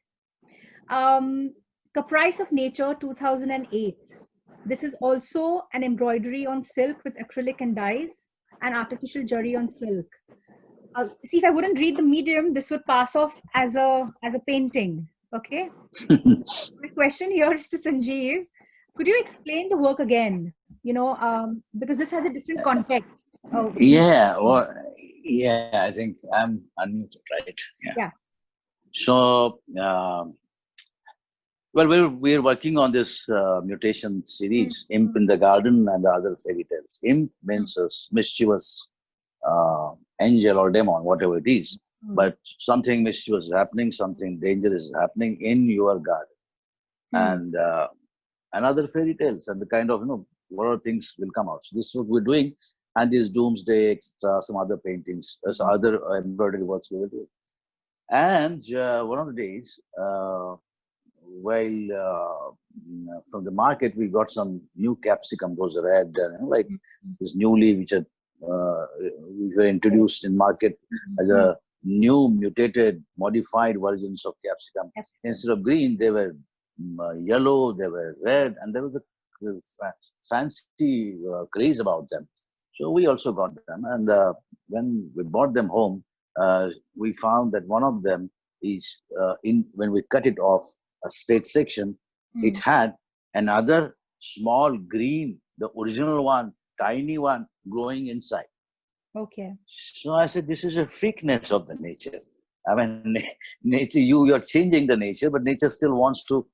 Caprice of Nature, 2008. This is also an embroidery on silk with acrylic and dyes and artificial jari on silk. See, if I wouldn't read the medium, this would pass off as a painting. Okay. My question here is to Sanjeev. Could you explain the work again? Because this has a different context. Yeah. Well, yeah. I think I'm unmuted, right? Yeah. Yeah. So, well, we're working on this mutation series, Imp in the Garden and the Other Fairy Tales. Imp means a mischievous angel or demon, whatever it is. But something mischievous is happening, something dangerous is happening in your garden. And other fairy tales and the kind of, what other things will come out. So this is what we're doing. And these doomsday, extra, some other paintings, some other embroidery works we were doing. And one of the days, while from the market we got some new capsicum, those red, like this newly which were introduced in market as a new mutated modified versions of capsicum. Instead of green, they were yellow, they were red, and there was a fancy craze about them. So we also got them, and when we brought them home, we found that one of them is when we cut it off a straight section, it had another small green, the original one, tiny one, growing inside. Okay. So I said, this is a freakness of the nature. I mean, nature, you're changing the nature, but nature still wants to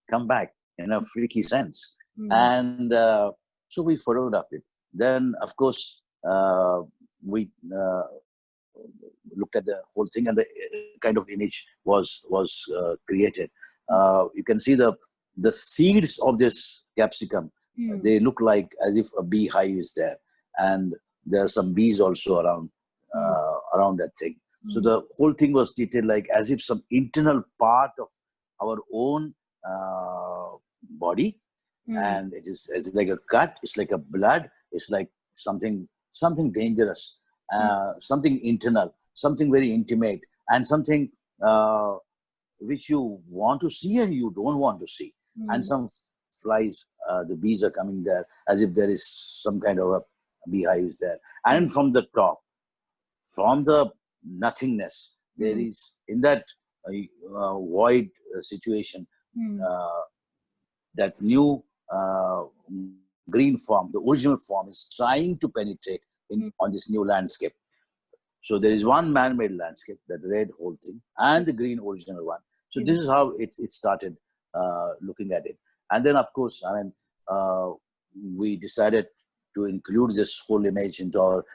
come back in a freaky sense. And so we followed up it. Then, of course, we looked at the whole thing, and the kind of image was created. You can see the seeds of this capsicum. They look like as if a beehive is there, and there are some bees also around that thing. So the whole thing was treated like as if some internal part of our own body, and it's like a cut. It's like a blood. It's like something dangerous, something internal, something very intimate, and something which you want to see and you don't want to see. And some flies, the bees are coming there as if there is some kind of a beehive is there. And from the top, from the nothingness, there is in that void situation, that new green form, the original form, is trying to penetrate on this new landscape. So there is one man-made landscape, that red whole thing, and the green original one. So this is how it started looking at it. And then, of course, I mean, we decided to include this whole image into our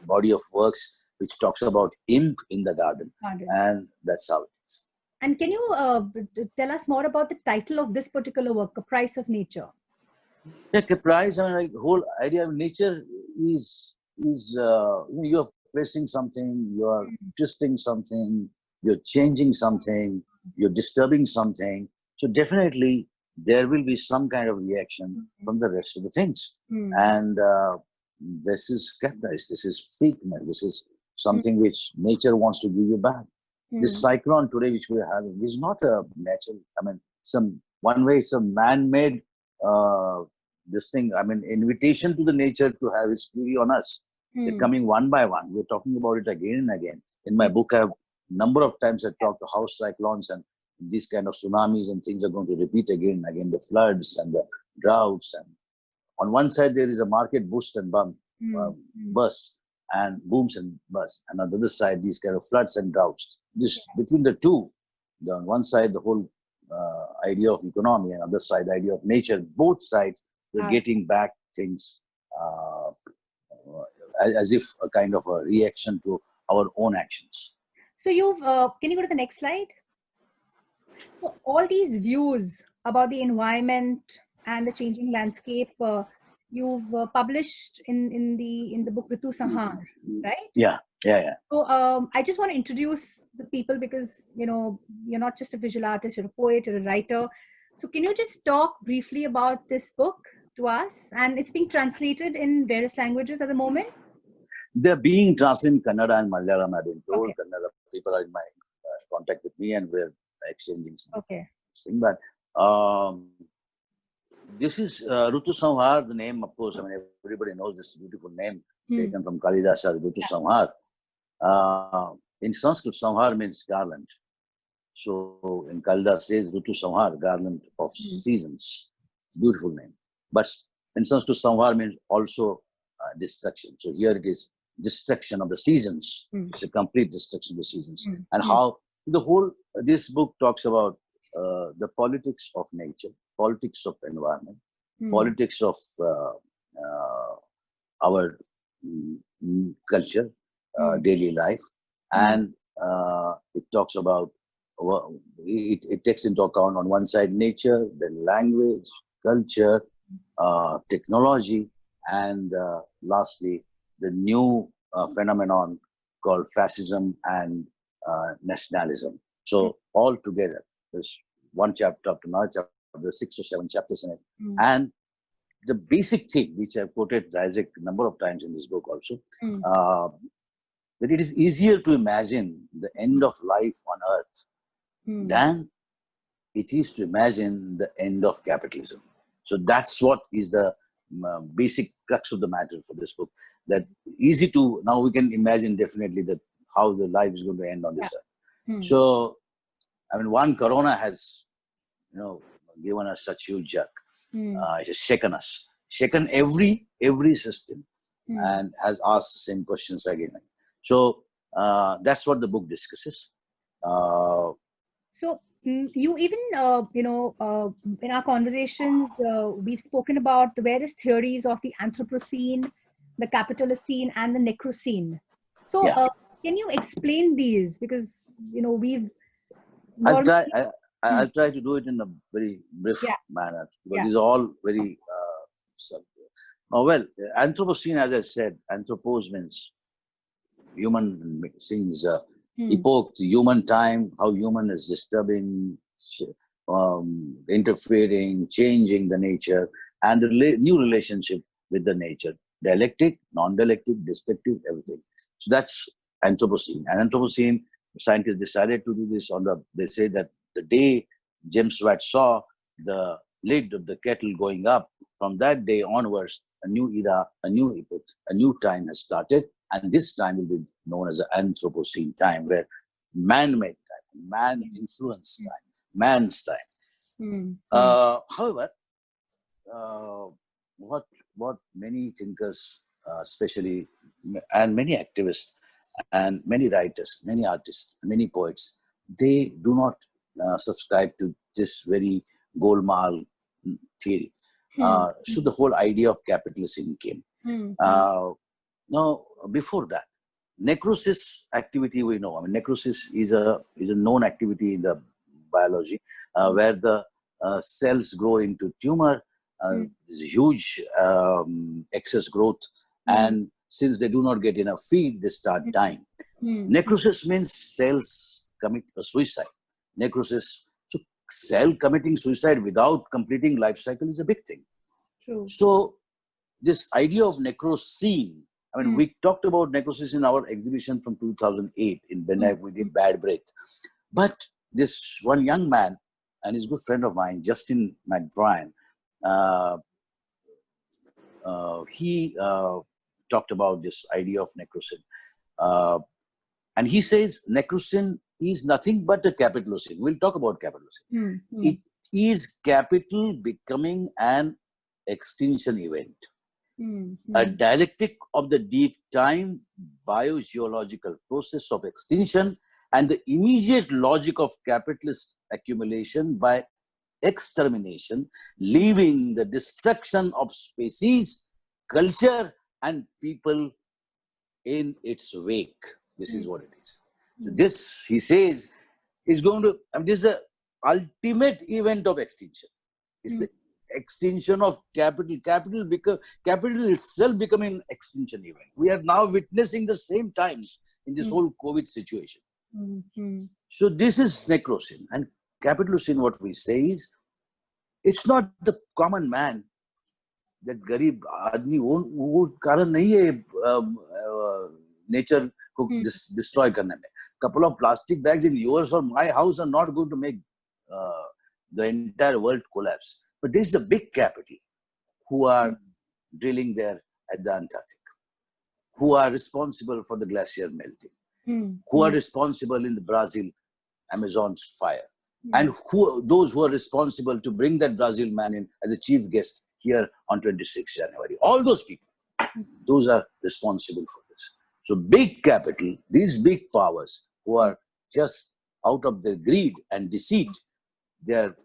body of works, which talks about imp in the garden. And that's how it is. And can you tell us more about the title of this particular work, Caprice of Nature? Yeah, caprice, I mean, like, whole idea of nature is you're pressing something, you're twisting something, you're changing something, you're disturbing something. So definitely there will be some kind of reaction from the rest of the things. And this is caprice, this is freakness, this is something which nature wants to give you back. This cyclone today which we're having is not a natural, I mean, one way it's a man-made this thing, I mean, invitation to the nature to have its fury on us. They're coming one by one. We're talking about it again and again. In my book, I have number of times I talked to how cyclones and these kind of tsunamis and things are going to repeat again and again, the floods and the droughts. And on one side, there is a market boost and burst and booms and bursts. And on the other side, these kind of floods and droughts. Between the two, on one side, the whole idea of economy, and on the other side, idea of nature, both sides, we're getting back things as if a kind of a reaction to our own actions. So you've, can you go to the next slide? So all these views about the environment and the changing landscape, you've published in the book Ritu Sanhar, right? Yeah. So I just want to introduce the people because, you know, you're not just a visual artist, you're a poet, you're a writer. So can you just talk briefly about this book to us? And it's being translated in various languages at the moment. They're being translated in Kannada and Malayalam, I've been told. Okay. Kannada people are in my contact with me and we're exchanging some thing. But this is Ritu Sanhar, the name, of course, I mean, everybody knows this beautiful name taken from Kalidasa, Ritu Sanhar. In Sanskrit, Sanhar means garland. So in Kalidasa says Ritu Sanhar, garland of seasons. Beautiful name. But in Sanskrit, Sanhar means also destruction. So here it is destruction of the seasons. It's a complete destruction of the seasons. And how the whole, this book talks about the politics of nature, politics of environment, politics of our culture, daily life. And it talks about, it takes into account on one side nature, then language, culture, technology, and lastly, the new phenomenon called fascism and nationalism. So all together, there's one chapter after another chapter, there's 6 or 7 chapters in it. And the basic thing, which I've quoted Isaac a number of times in this book also, that it is easier to imagine the end of life on earth than it is to imagine the end of capitalism. So that's what is the basic crux of the matter for this book. That easy to, now we can imagine definitely that how the life is going to end on this earth. So, I mean, one corona has, you know, given us such huge jerk. It has shaken us, shaken every system, and has asked the same questions again. So that's what the book discusses. So you even, you know, in our conversations, we've spoken about the various theories of the Anthroprocene, the Capitalocene, and the Necrocene. So can you explain these? Because, you know, we've... I'll try to do it in a very brief manner. But these are all very... well, Anthropocene, as I said, anthropos means human, since epoch, human time, how human is disturbing, interfering, changing the nature, and the new relationship with the nature. Dialectic, non-dialectic, destructive, everything. So that's Anthropocene. And Anthropocene, scientists decided to do this on the, they say that the day James Watt saw the lid of the kettle going up, from that day onwards, a new era, a new epoch, a new time has started. And this time will be known as the Anthropocene time, where man-made time, man-influenced time, man's time. However, what many thinkers, especially, and many activists, and many writers, many artists, many poets, they do not subscribe to this very Golmaal theory. So the whole idea of capitalism came. Now, before that, necrosis activity we know. I mean, necrosis is a known activity in the biology, where the cells grow into tumor. There's huge excess growth, and since they do not get enough feed, they start dying. Necrosis means cells commit suicide. Necrosis, so cell committing suicide without completing life cycle is a big thing. True. So this idea of necrocene, I mean, we talked about necrosis in our exhibition from 2008 in Benai, we did Bad Breath. But this one young man, and he's a good friend of mine, Justin McBrien, he talked about this idea of necrocene. And he says necrocene is nothing but a capitalocene. We'll talk about capitalocene. It is capital becoming an extinction event. A dialectic of the deep time biogeological process of extinction and the immediate logic of capitalist accumulation by extermination, leaving the destruction of species, culture, and people in its wake. This is what it is. So this, he says, is going to, this is the ultimate event of extinction. It's the extinction of capital. Capital itself becoming extinction event. We are now witnessing the same times in this whole COVID situation. So this is necrocene. And capitalocene, what we say is, it's not the common man, that garib आदमी वो कारण नहीं है nature को destroy करने में. Couple of plastic bags in yours or my house are not going to make the entire world collapse. But this is a big capital who are drilling there at the Antarctic, who are responsible for the glacier melting, who are responsible in the Brazil Amazon's fire, and those who are responsible to bring that Brazil man in as a chief guest here on 26th January. All those people, those are responsible for this. So big capital, these big powers who are just out of their greed and deceit, they are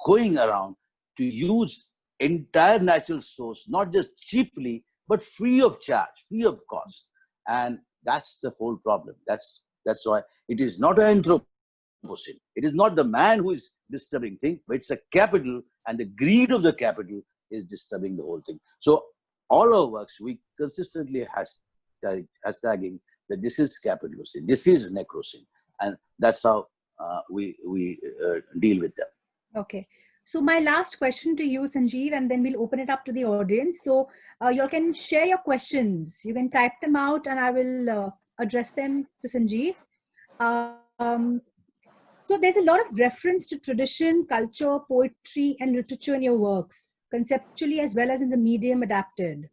going around to use entire natural source, not just cheaply, but free of charge, free of cost. And that's the whole problem. That's why it is not an Anthroprocene. It is not the man who is disturbing thing, but it's a capital, and the greed of the capital is disturbing the whole thing. So all our works, we consistently hashtagging that this is capitalocene, this is necrocene, and that's how we deal with them. Okay. So my last question to you, Sanjeev, and then we'll open it up to the audience. So you all can share your questions. You can type them out and I will address them to Sanjeev. So there's a lot of reference to tradition, culture, poetry, and literature in your works, conceptually as well as in the medium adapted.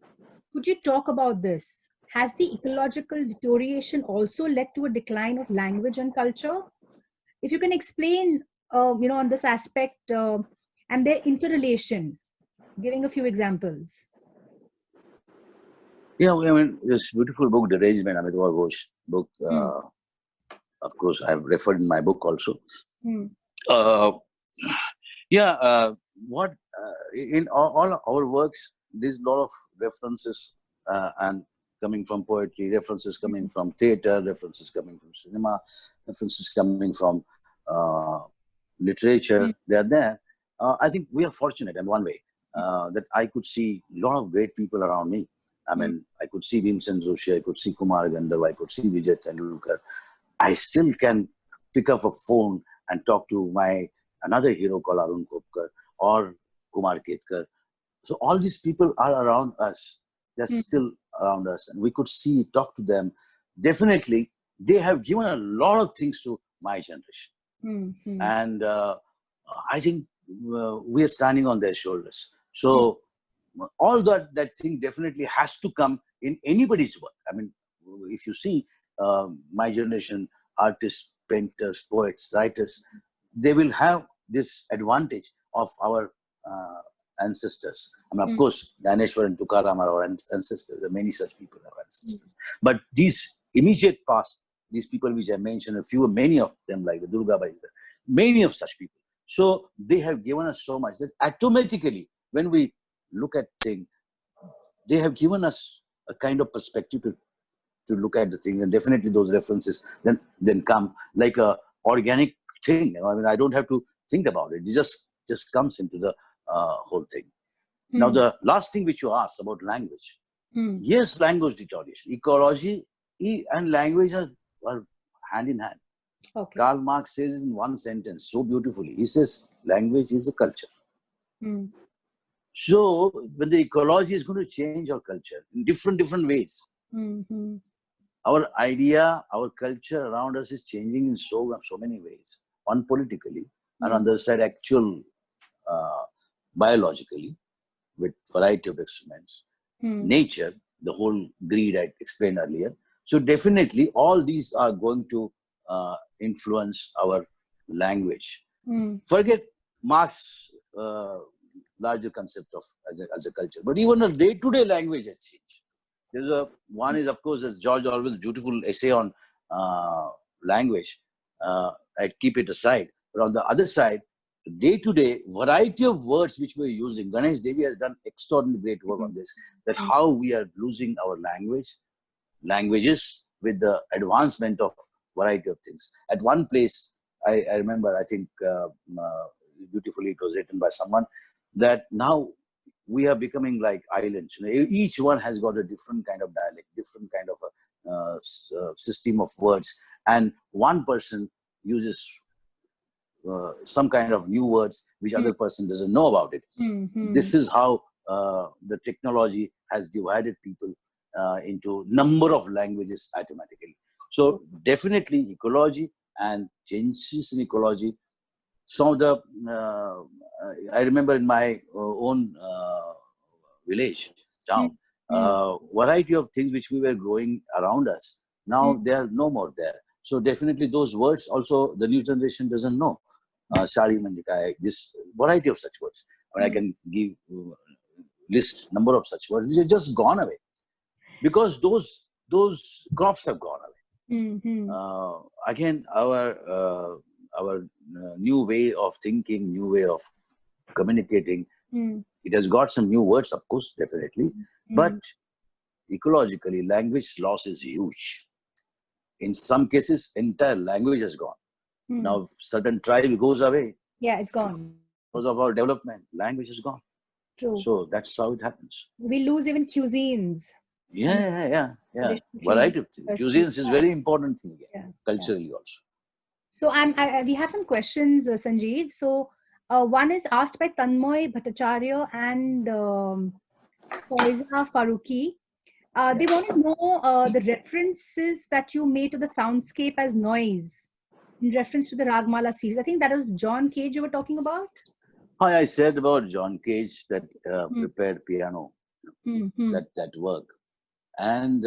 Could you talk about this? Has the ecological deterioration also led to a decline of language and culture? If you can explain, on this aspect and their interrelation, giving a few examples. Yeah, I mean, this beautiful book, Derangement, Amitabh Ghosh book, of course, I've referred in my book also. In all our works, there's a lot of references and coming from poetry, references coming from theater, references coming from cinema, references coming from literature. They're there. I think we are fortunate in one way that I could see a lot of great people around me. I mean, I could see Bhimsen Joshi, I could see Kumar Gandharv, I could see Vijay Tendulkar. I still can pick up a phone and talk to another hero called Arun Kopkar or Kumar Ketkar. So all these people are around us. They're still around us, and we could talk to them. Definitely, they have given a lot of things to my generation. And I think we are standing on their shoulders. So all that thing definitely has to come in anybody's work. I mean, if you see my generation, artists, painters, poets, writers, they will have this advantage of our ancestors. I mean, of course, Dhaneshwar and Tukaram are our ancestors. There are many such people are our ancestors. But these immediate past, these people which I mentioned, many of them, like the Durga Bai, many of such people. So they have given us so much that automatically, when we look at things, they have given us a kind of perspective to look at the thing, and definitely those references then come like a organic thing. I mean, I don't have to think about it. It just comes into the whole thing. Now, the last thing which you asked about language. Yes, language deterioration. Ecology and language are hand in hand. Okay. Karl Marx says in one sentence so beautifully. He says, language is a culture. So, when the ecology is going to change our culture in different ways, our idea, our culture around us is changing in so many ways. One politically, and on the other side, actual biologically, with variety of experiments, nature, the whole greed I explained earlier. So definitely, all these are going to influence our language. Forget Marx's larger concept of as a culture, but even the day-to-day language has changed. One is, of course, George Orwell's beautiful essay on language. I'd keep it aside. But on the other side, day-to-day variety of words which we're using. Ganesh Devi has done extraordinary great work on this, that how we are losing our languages, with the advancement of variety of things. At one place, I remember, I think beautifully it was written by someone, that now we are becoming like islands. Each one has got a different kind of dialect, different kind of a system of words, and one person uses some kind of new words which other person doesn't know about it. This is how the technology has divided people into number of languages automatically. So definitely ecology and changes in ecology. Some of the I remember in my own village, town, variety of things which we were growing around us. Now they are no more there. So definitely those words also the new generation doesn't know. Sari Manjikai, this variety of such words. I can give list number of such words which have just gone away because those crops have gone away. Again, our new way of thinking, new way of communicating, it has got some new words, of course, definitely, but ecologically, language loss is huge. In some cases, entire language has gone. Now, certain tribe goes away. Yeah, it's gone. Because of our development, language is gone. True. So that's how it happens. We lose even cuisines. Yeah. Variety of things. Cuisines is very important thing again, culturally also. So we have some questions, Sanjeev. So one is asked by Tanmoy Bhattacharya and Faiza Faruqi. They want to know the references that you made to the soundscape as noise in reference to the Ragamala series. I think that was John Cage you were talking about. I said about John Cage that prepared piano, that work. And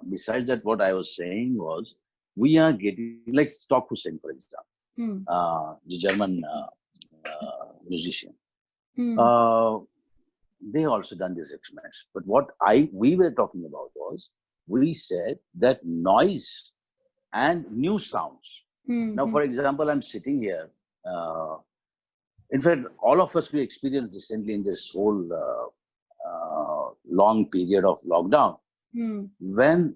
besides that, what I was saying was, we are getting, like Stock Hussein, for example, the German musician. They also done these experiments. But what we were talking about was, we said that noise and new sounds. Now, for example, I'm sitting here. In fact, all of us, we experienced recently in this whole long period of lockdown, when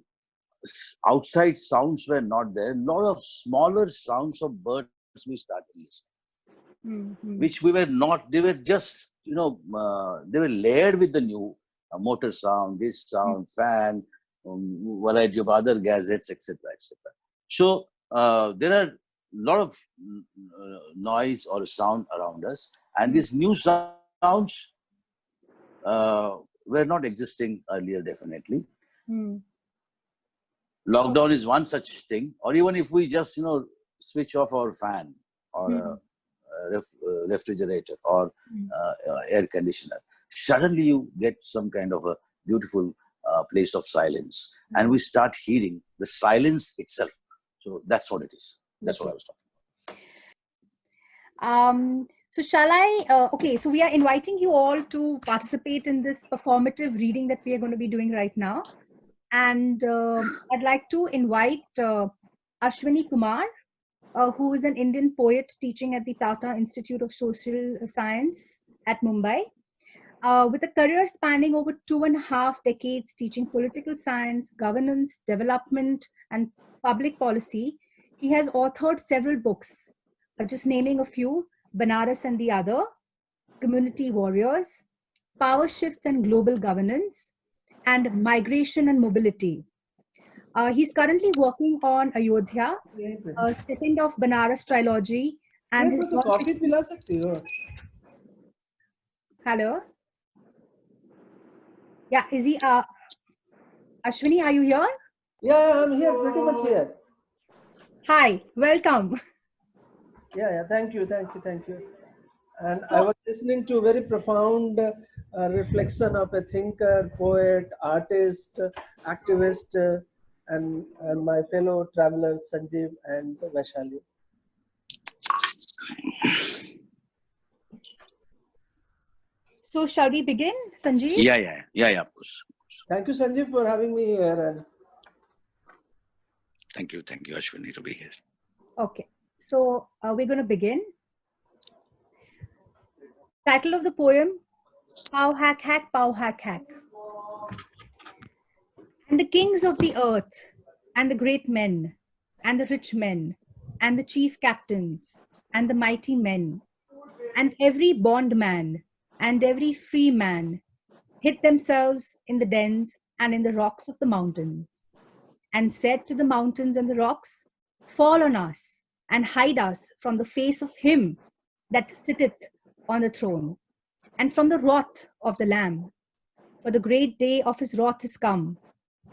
outside sounds were not there, a lot of smaller sounds of birds we started listening, which we were not, they were just, they were layered with the new motor sound, this sound, fan, variety of other gadgets, etc., etc. So there are a lot of noise or sound around us, and these new sounds were not existing earlier, definitely. Lockdown is one such thing, or even if we just, switch off our fan or refrigerator or air conditioner, suddenly you get some kind of a beautiful place of silence, and we start hearing the silence itself. So that's what it is. That's what I was talking about. So shall I, okay, so we are inviting you all to participate in this performative reading that we are going to be doing right now. And I'd like to invite Ashwini Kumar, who is an Indian poet teaching at the Tata Institute of Social Science at Mumbai. With a career spanning over 2.5 decades teaching political science, governance, development, and public policy, he has authored several books, just naming a few: Banaras and the Other, Community Warriors, Power Shifts and Global Governance, and Migration and Mobility. He's currently working on Ayodhya, second of Banaras trilogy, and his coffee Hello. Yeah, is he? Ashwini, are you here? Yeah, I'm here, pretty much here. Hi, welcome. Yeah, thank you. And I was listening to a very profound reflection of a thinker, poet, artist, activist, and my fellow travelers, Sanjeev and Vaishali. So shall we begin, Sanjeev? Yeah, of course. Thank you, Sanjeev, for having me here. And thank you, Ashwini, to be here. Okay, so we're going to begin. Title of the poem: Pow hack hack, pow hack hack. And the kings of the earth and the great men, and the rich men, and the chief captains, and the mighty men, and every bondman, and every free man hid themselves in the dens and in the rocks of the mountains, and said to the mountains and the rocks, fall on us, and hide us from the face of him that sitteth on the throne, and from the wrath of the Lamb. For the great day of his wrath is come,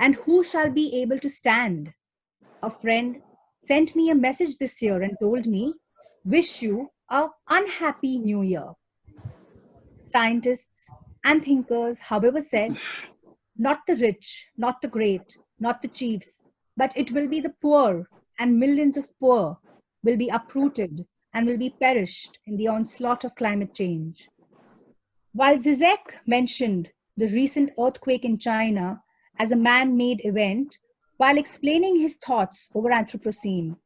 and who shall be able to stand? A friend sent me a message this year and told me, wish you a unhappy new year. Scientists and thinkers, however, said, not the rich, not the great, not the chiefs, but it will be the poor, and millions of poor will be uprooted and will be perished in the onslaught of climate change. While Zizek mentioned the recent earthquake in China as a man-made event, while explaining his thoughts over Anthroprocene,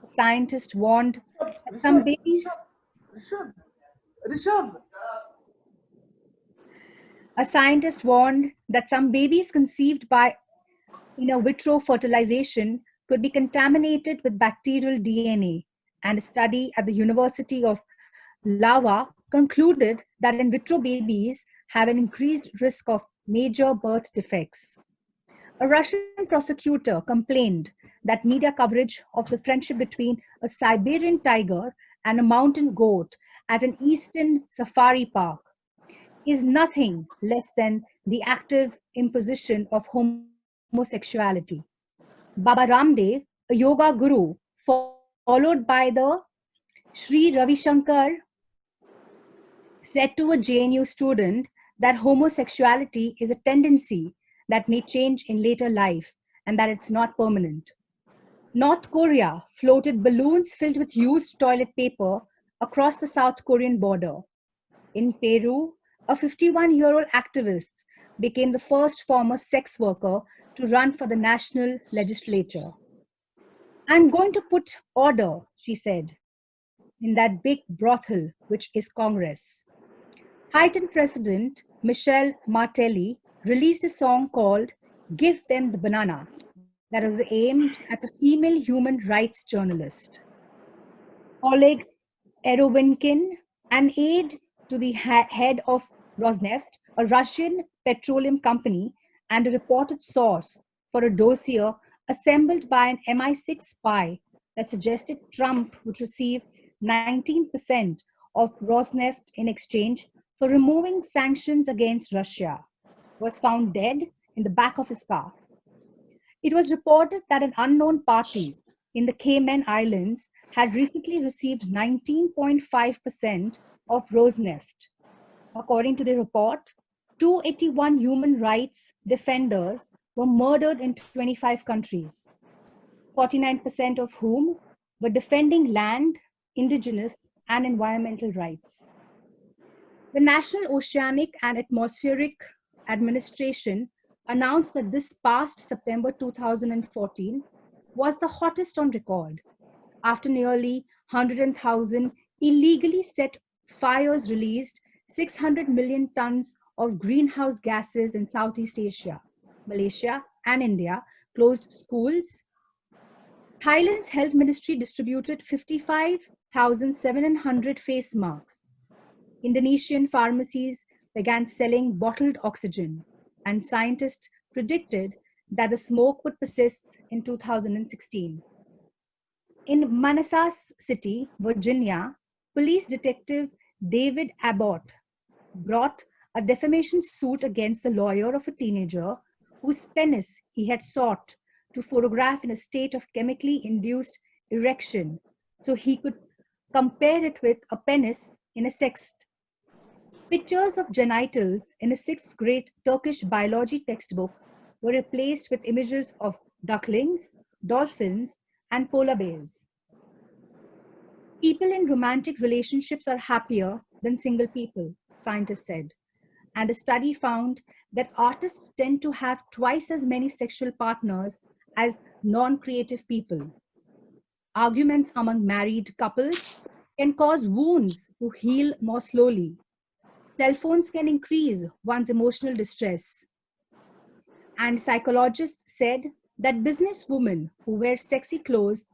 a scientist warned that some babies Rishabh. A scientist warned that some babies conceived by in vitro fertilization could be contaminated with bacterial DNA, and a study at the University of Iowa concluded that in vitro babies have an increased risk of major birth defects. A Russian prosecutor complained that media coverage of the friendship between a Siberian tiger and a mountain goat at an eastern safari park is nothing less than the active imposition of homosexuality. Baba Ramdev, a yoga guru, followed by the Sri Ravi Shankar, said to a JNU student that homosexuality is a tendency that may change in later life and that it's not permanent. North Korea floated balloons filled with used toilet paper across the South Korean border. In Peru, a 51-year-old activist became the first former sex worker to run for the national legislature. I'm going to put order, she said, in that big brothel, which is Congress. Haitian President Michel Martelly released a song called Give Them the Banana that was aimed at a female human rights journalist. Oleg Erovinkin, an aide to the head of Rosneft, a Russian petroleum company, and a reported source for a dossier assembled by an MI6 spy that suggested Trump would receive 19% of Rosneft in exchange for removing sanctions against Russia, was found dead in the back of his car. It was reported that an unknown party in the Cayman Islands had recently received 19.5% of Rosneft. According to the report, 281 human rights defenders were murdered in 25 countries, 49% of whom were defending land, indigenous, and environmental rights. The National Oceanic and Atmospheric Administration announced that this past September 2014 was the hottest on record, after nearly 100,000 illegally set fires released 600 million tons of greenhouse gases in Southeast Asia. Malaysia and India closed schools. Thailand's health ministry distributed 55,700 face masks. Indonesian pharmacies began selling bottled oxygen, and scientists predicted that the smoke would persist in 2016. In Manassas City, Virginia, police detective David Abbott brought a defamation suit against the lawyer of a teenager whose penis he had sought to photograph in a state of chemically induced erection so he could compare it with a penis in a sext. Pictures of genitals in a 6th grade Turkish biology textbook were replaced with images of ducklings, dolphins, and polar bears. People in romantic relationships are happier than single people, scientists said. And a study found that artists tend to have twice as many sexual partners as non-creative people. Arguments among married couples can cause wounds to heal more slowly. Cell phones can increase one's emotional distress. And psychologists said that businesswomen who wear sexy clothes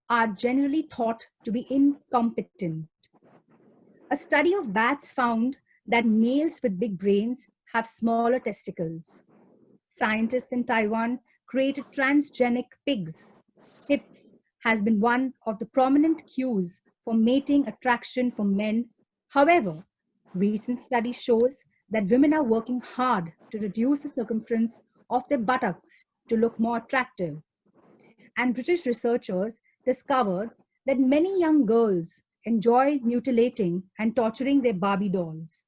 are generally thought to be incompetent. A study of bats found that males with big brains have smaller testicles. Scientists in Taiwan created transgenic pigs. Hips has been one of the prominent cues for mating attraction for men. However, recent study shows that women are working hard to reduce the circumference of their buttocks to look more attractive. And British researchers discovered that many young girls enjoy mutilating and torturing their Barbie dolls.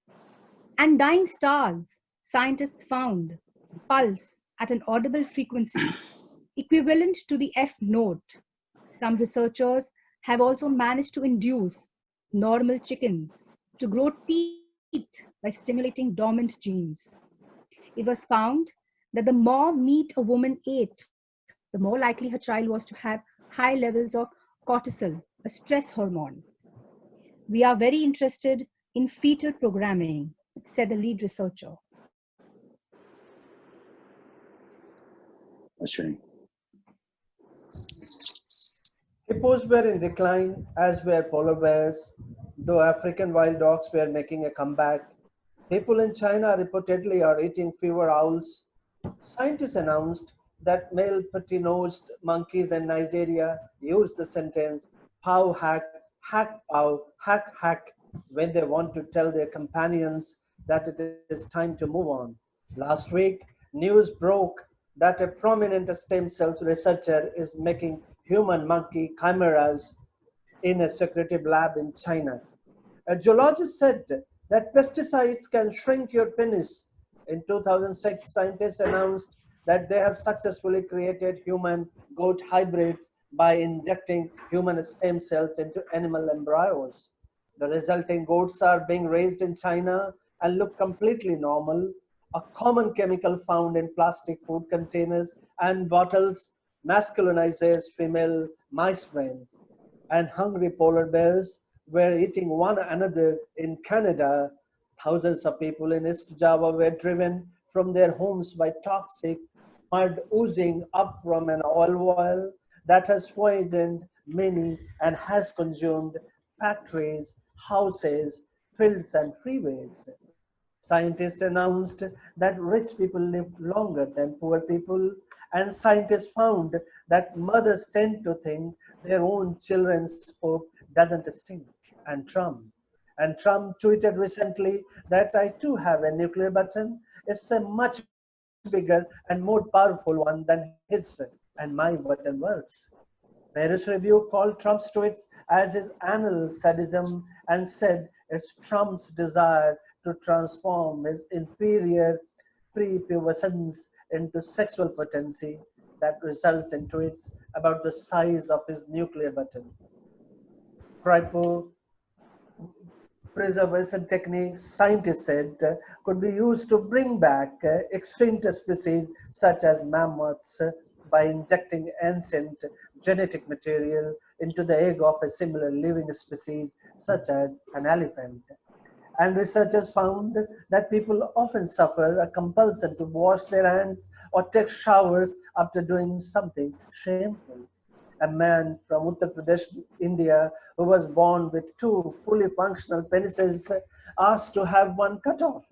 And dying stars, scientists found pulse at an audible frequency equivalent to the F note. Some researchers have also managed to induce normal chickens to grow teeth by stimulating dormant genes. It was found that the more meat a woman ate, the more likely her child was to have high levels of cortisol, a stress hormone. We are very interested in fetal programming, said the lead researcher. Ashwini. Hippos were in decline, as were polar bears, though African wild dogs were making a comeback. People in China reportedly are eating fewer owls. Scientists announced that male petty-nosed monkeys in Nigeria use the sentence pow hack pow, hack, when they want to tell their companions that it is time to move on. Last week, news broke that a prominent stem cells researcher is making human monkey chimeras in a secretive lab in China. A geologist said that pesticides can shrink your penis. In 2006, scientists announced that they have successfully created human goat hybrids by injecting human stem cells into animal embryos. The resulting goats are being raised in China and look completely normal. A common chemical found in plastic food containers and bottles masculinizes female mice brains. And hungry polar bears were eating one another in Canada. Thousands of people in East Java were driven from their homes by toxic mud oozing up from an oil well that has poisoned many and has consumed factories, houses, fields, and freeways. Scientists announced that rich people live longer than poor people, and scientists found that mothers tend to think their own children's poop doesn't stink. And Trump. And Trump tweeted recently that I too have a nuclear button. It's a much bigger and more powerful one than his, and my button works. Paris Review called Trump's tweets as his anal sadism and said it's Trump's desire to transform his inferior prepubescence into sexual potency that results in tweets about the size of his nuclear button. Cryopreservation techniques, scientists said, could be used to bring back extinct species such as mammoths by injecting ancient genetic material into the egg of a similar living species such as an elephant. And researchers found that people often suffer a compulsion to wash their hands or take showers after doing something shameful. A man from Uttar Pradesh, India, who was born with two fully functional penises, asked to have one cut off.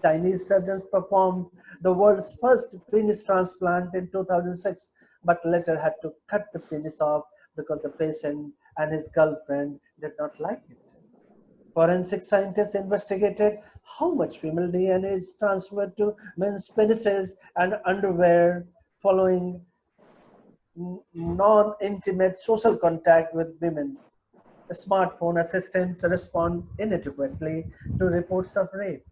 Chinese surgeons performed the world's first penis transplant in 2006, but later had to cut the penis off because the patient and his girlfriend did not like it. Forensic scientists investigated how much female DNA is transferred to men's penises and underwear following non-intimate social contact with women. Smartphone assistants respond inadequately to reports of rape.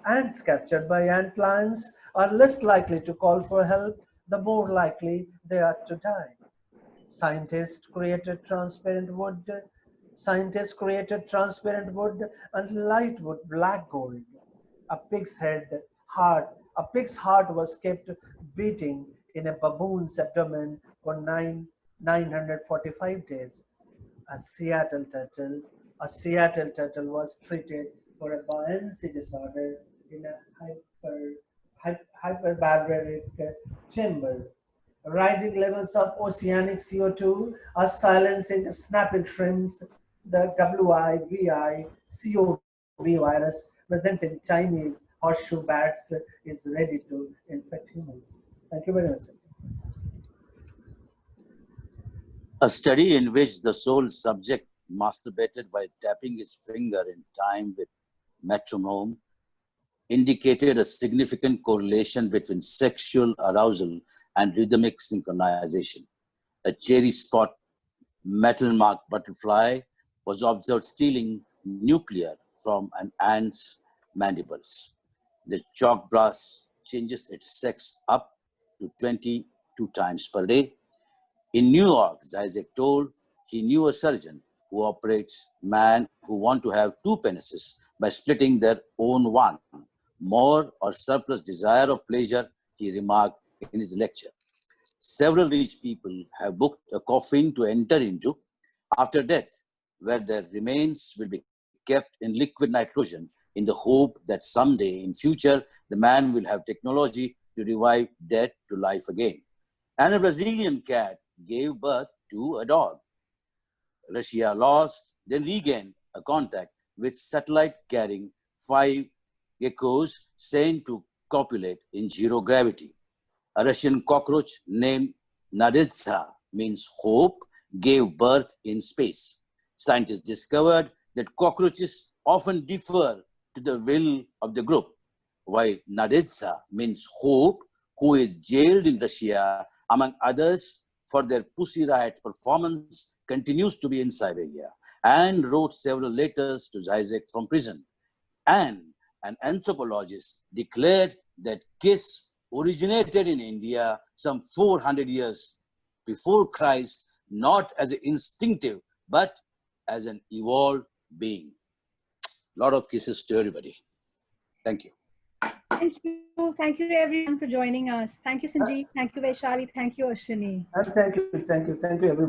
Ants captured by ant lions are less likely to call for help, the more likely they are to die. Scientists created transparent wood. Scientists created transparent wood and light wood black gold. A pig's a pig's heart was kept beating in a baboon's abdomen for 945 days. A a Seattle turtle was treated for a buoyancy disorder in a hyperbaric chamber. Rising levels of oceanic CO2 are silencing snapping shrimps. The WIVI-CoV virus present in Chinese horseshoe bats is ready to infect humans. Thank you very much. A study in which the sole subject masturbated while tapping his finger in time with metronome indicated a significant correlation between sexual arousal and rhythmic synchronization. A cherry spot metal-marked butterfly was observed stealing nuclear from an ant's mandibles. The chalk brass changes its sex up to 22 times per day. In New York, Zizek told he knew a surgeon who operates men who want to have two penises by splitting their own one. More or surplus desire of pleasure, he remarked in his lecture. Several rich people have booked a coffin to enter into after death, where their remains will be kept in liquid nitrogen in the hope that someday in future, the man will have technology to revive dead to life again. And a Brazilian cat gave birth to a dog. Russia lost, then regained a contact with satellite carrying 5 geckos sent to copulate in zero gravity. A Russian cockroach named Nadezhda, means hope, gave birth in space. Scientists discovered that cockroaches often defer to the will of the group, while Nadezhda, means hope, who is jailed in Russia, among others, for their Pussy Riot performance, continues to be in Siberia and wrote several letters to Zizek from prison. And an anthropologist declared that kiss originated in India some 400 years before Christ, not as an instinctive, but as an evolved being. A lot of kisses to everybody. Thank you. Thank you. Thank you everyone for joining us. Thank you, Sanjeev. Thank you, Vaishali. Thank you, Ashwini. And thank you, everybody.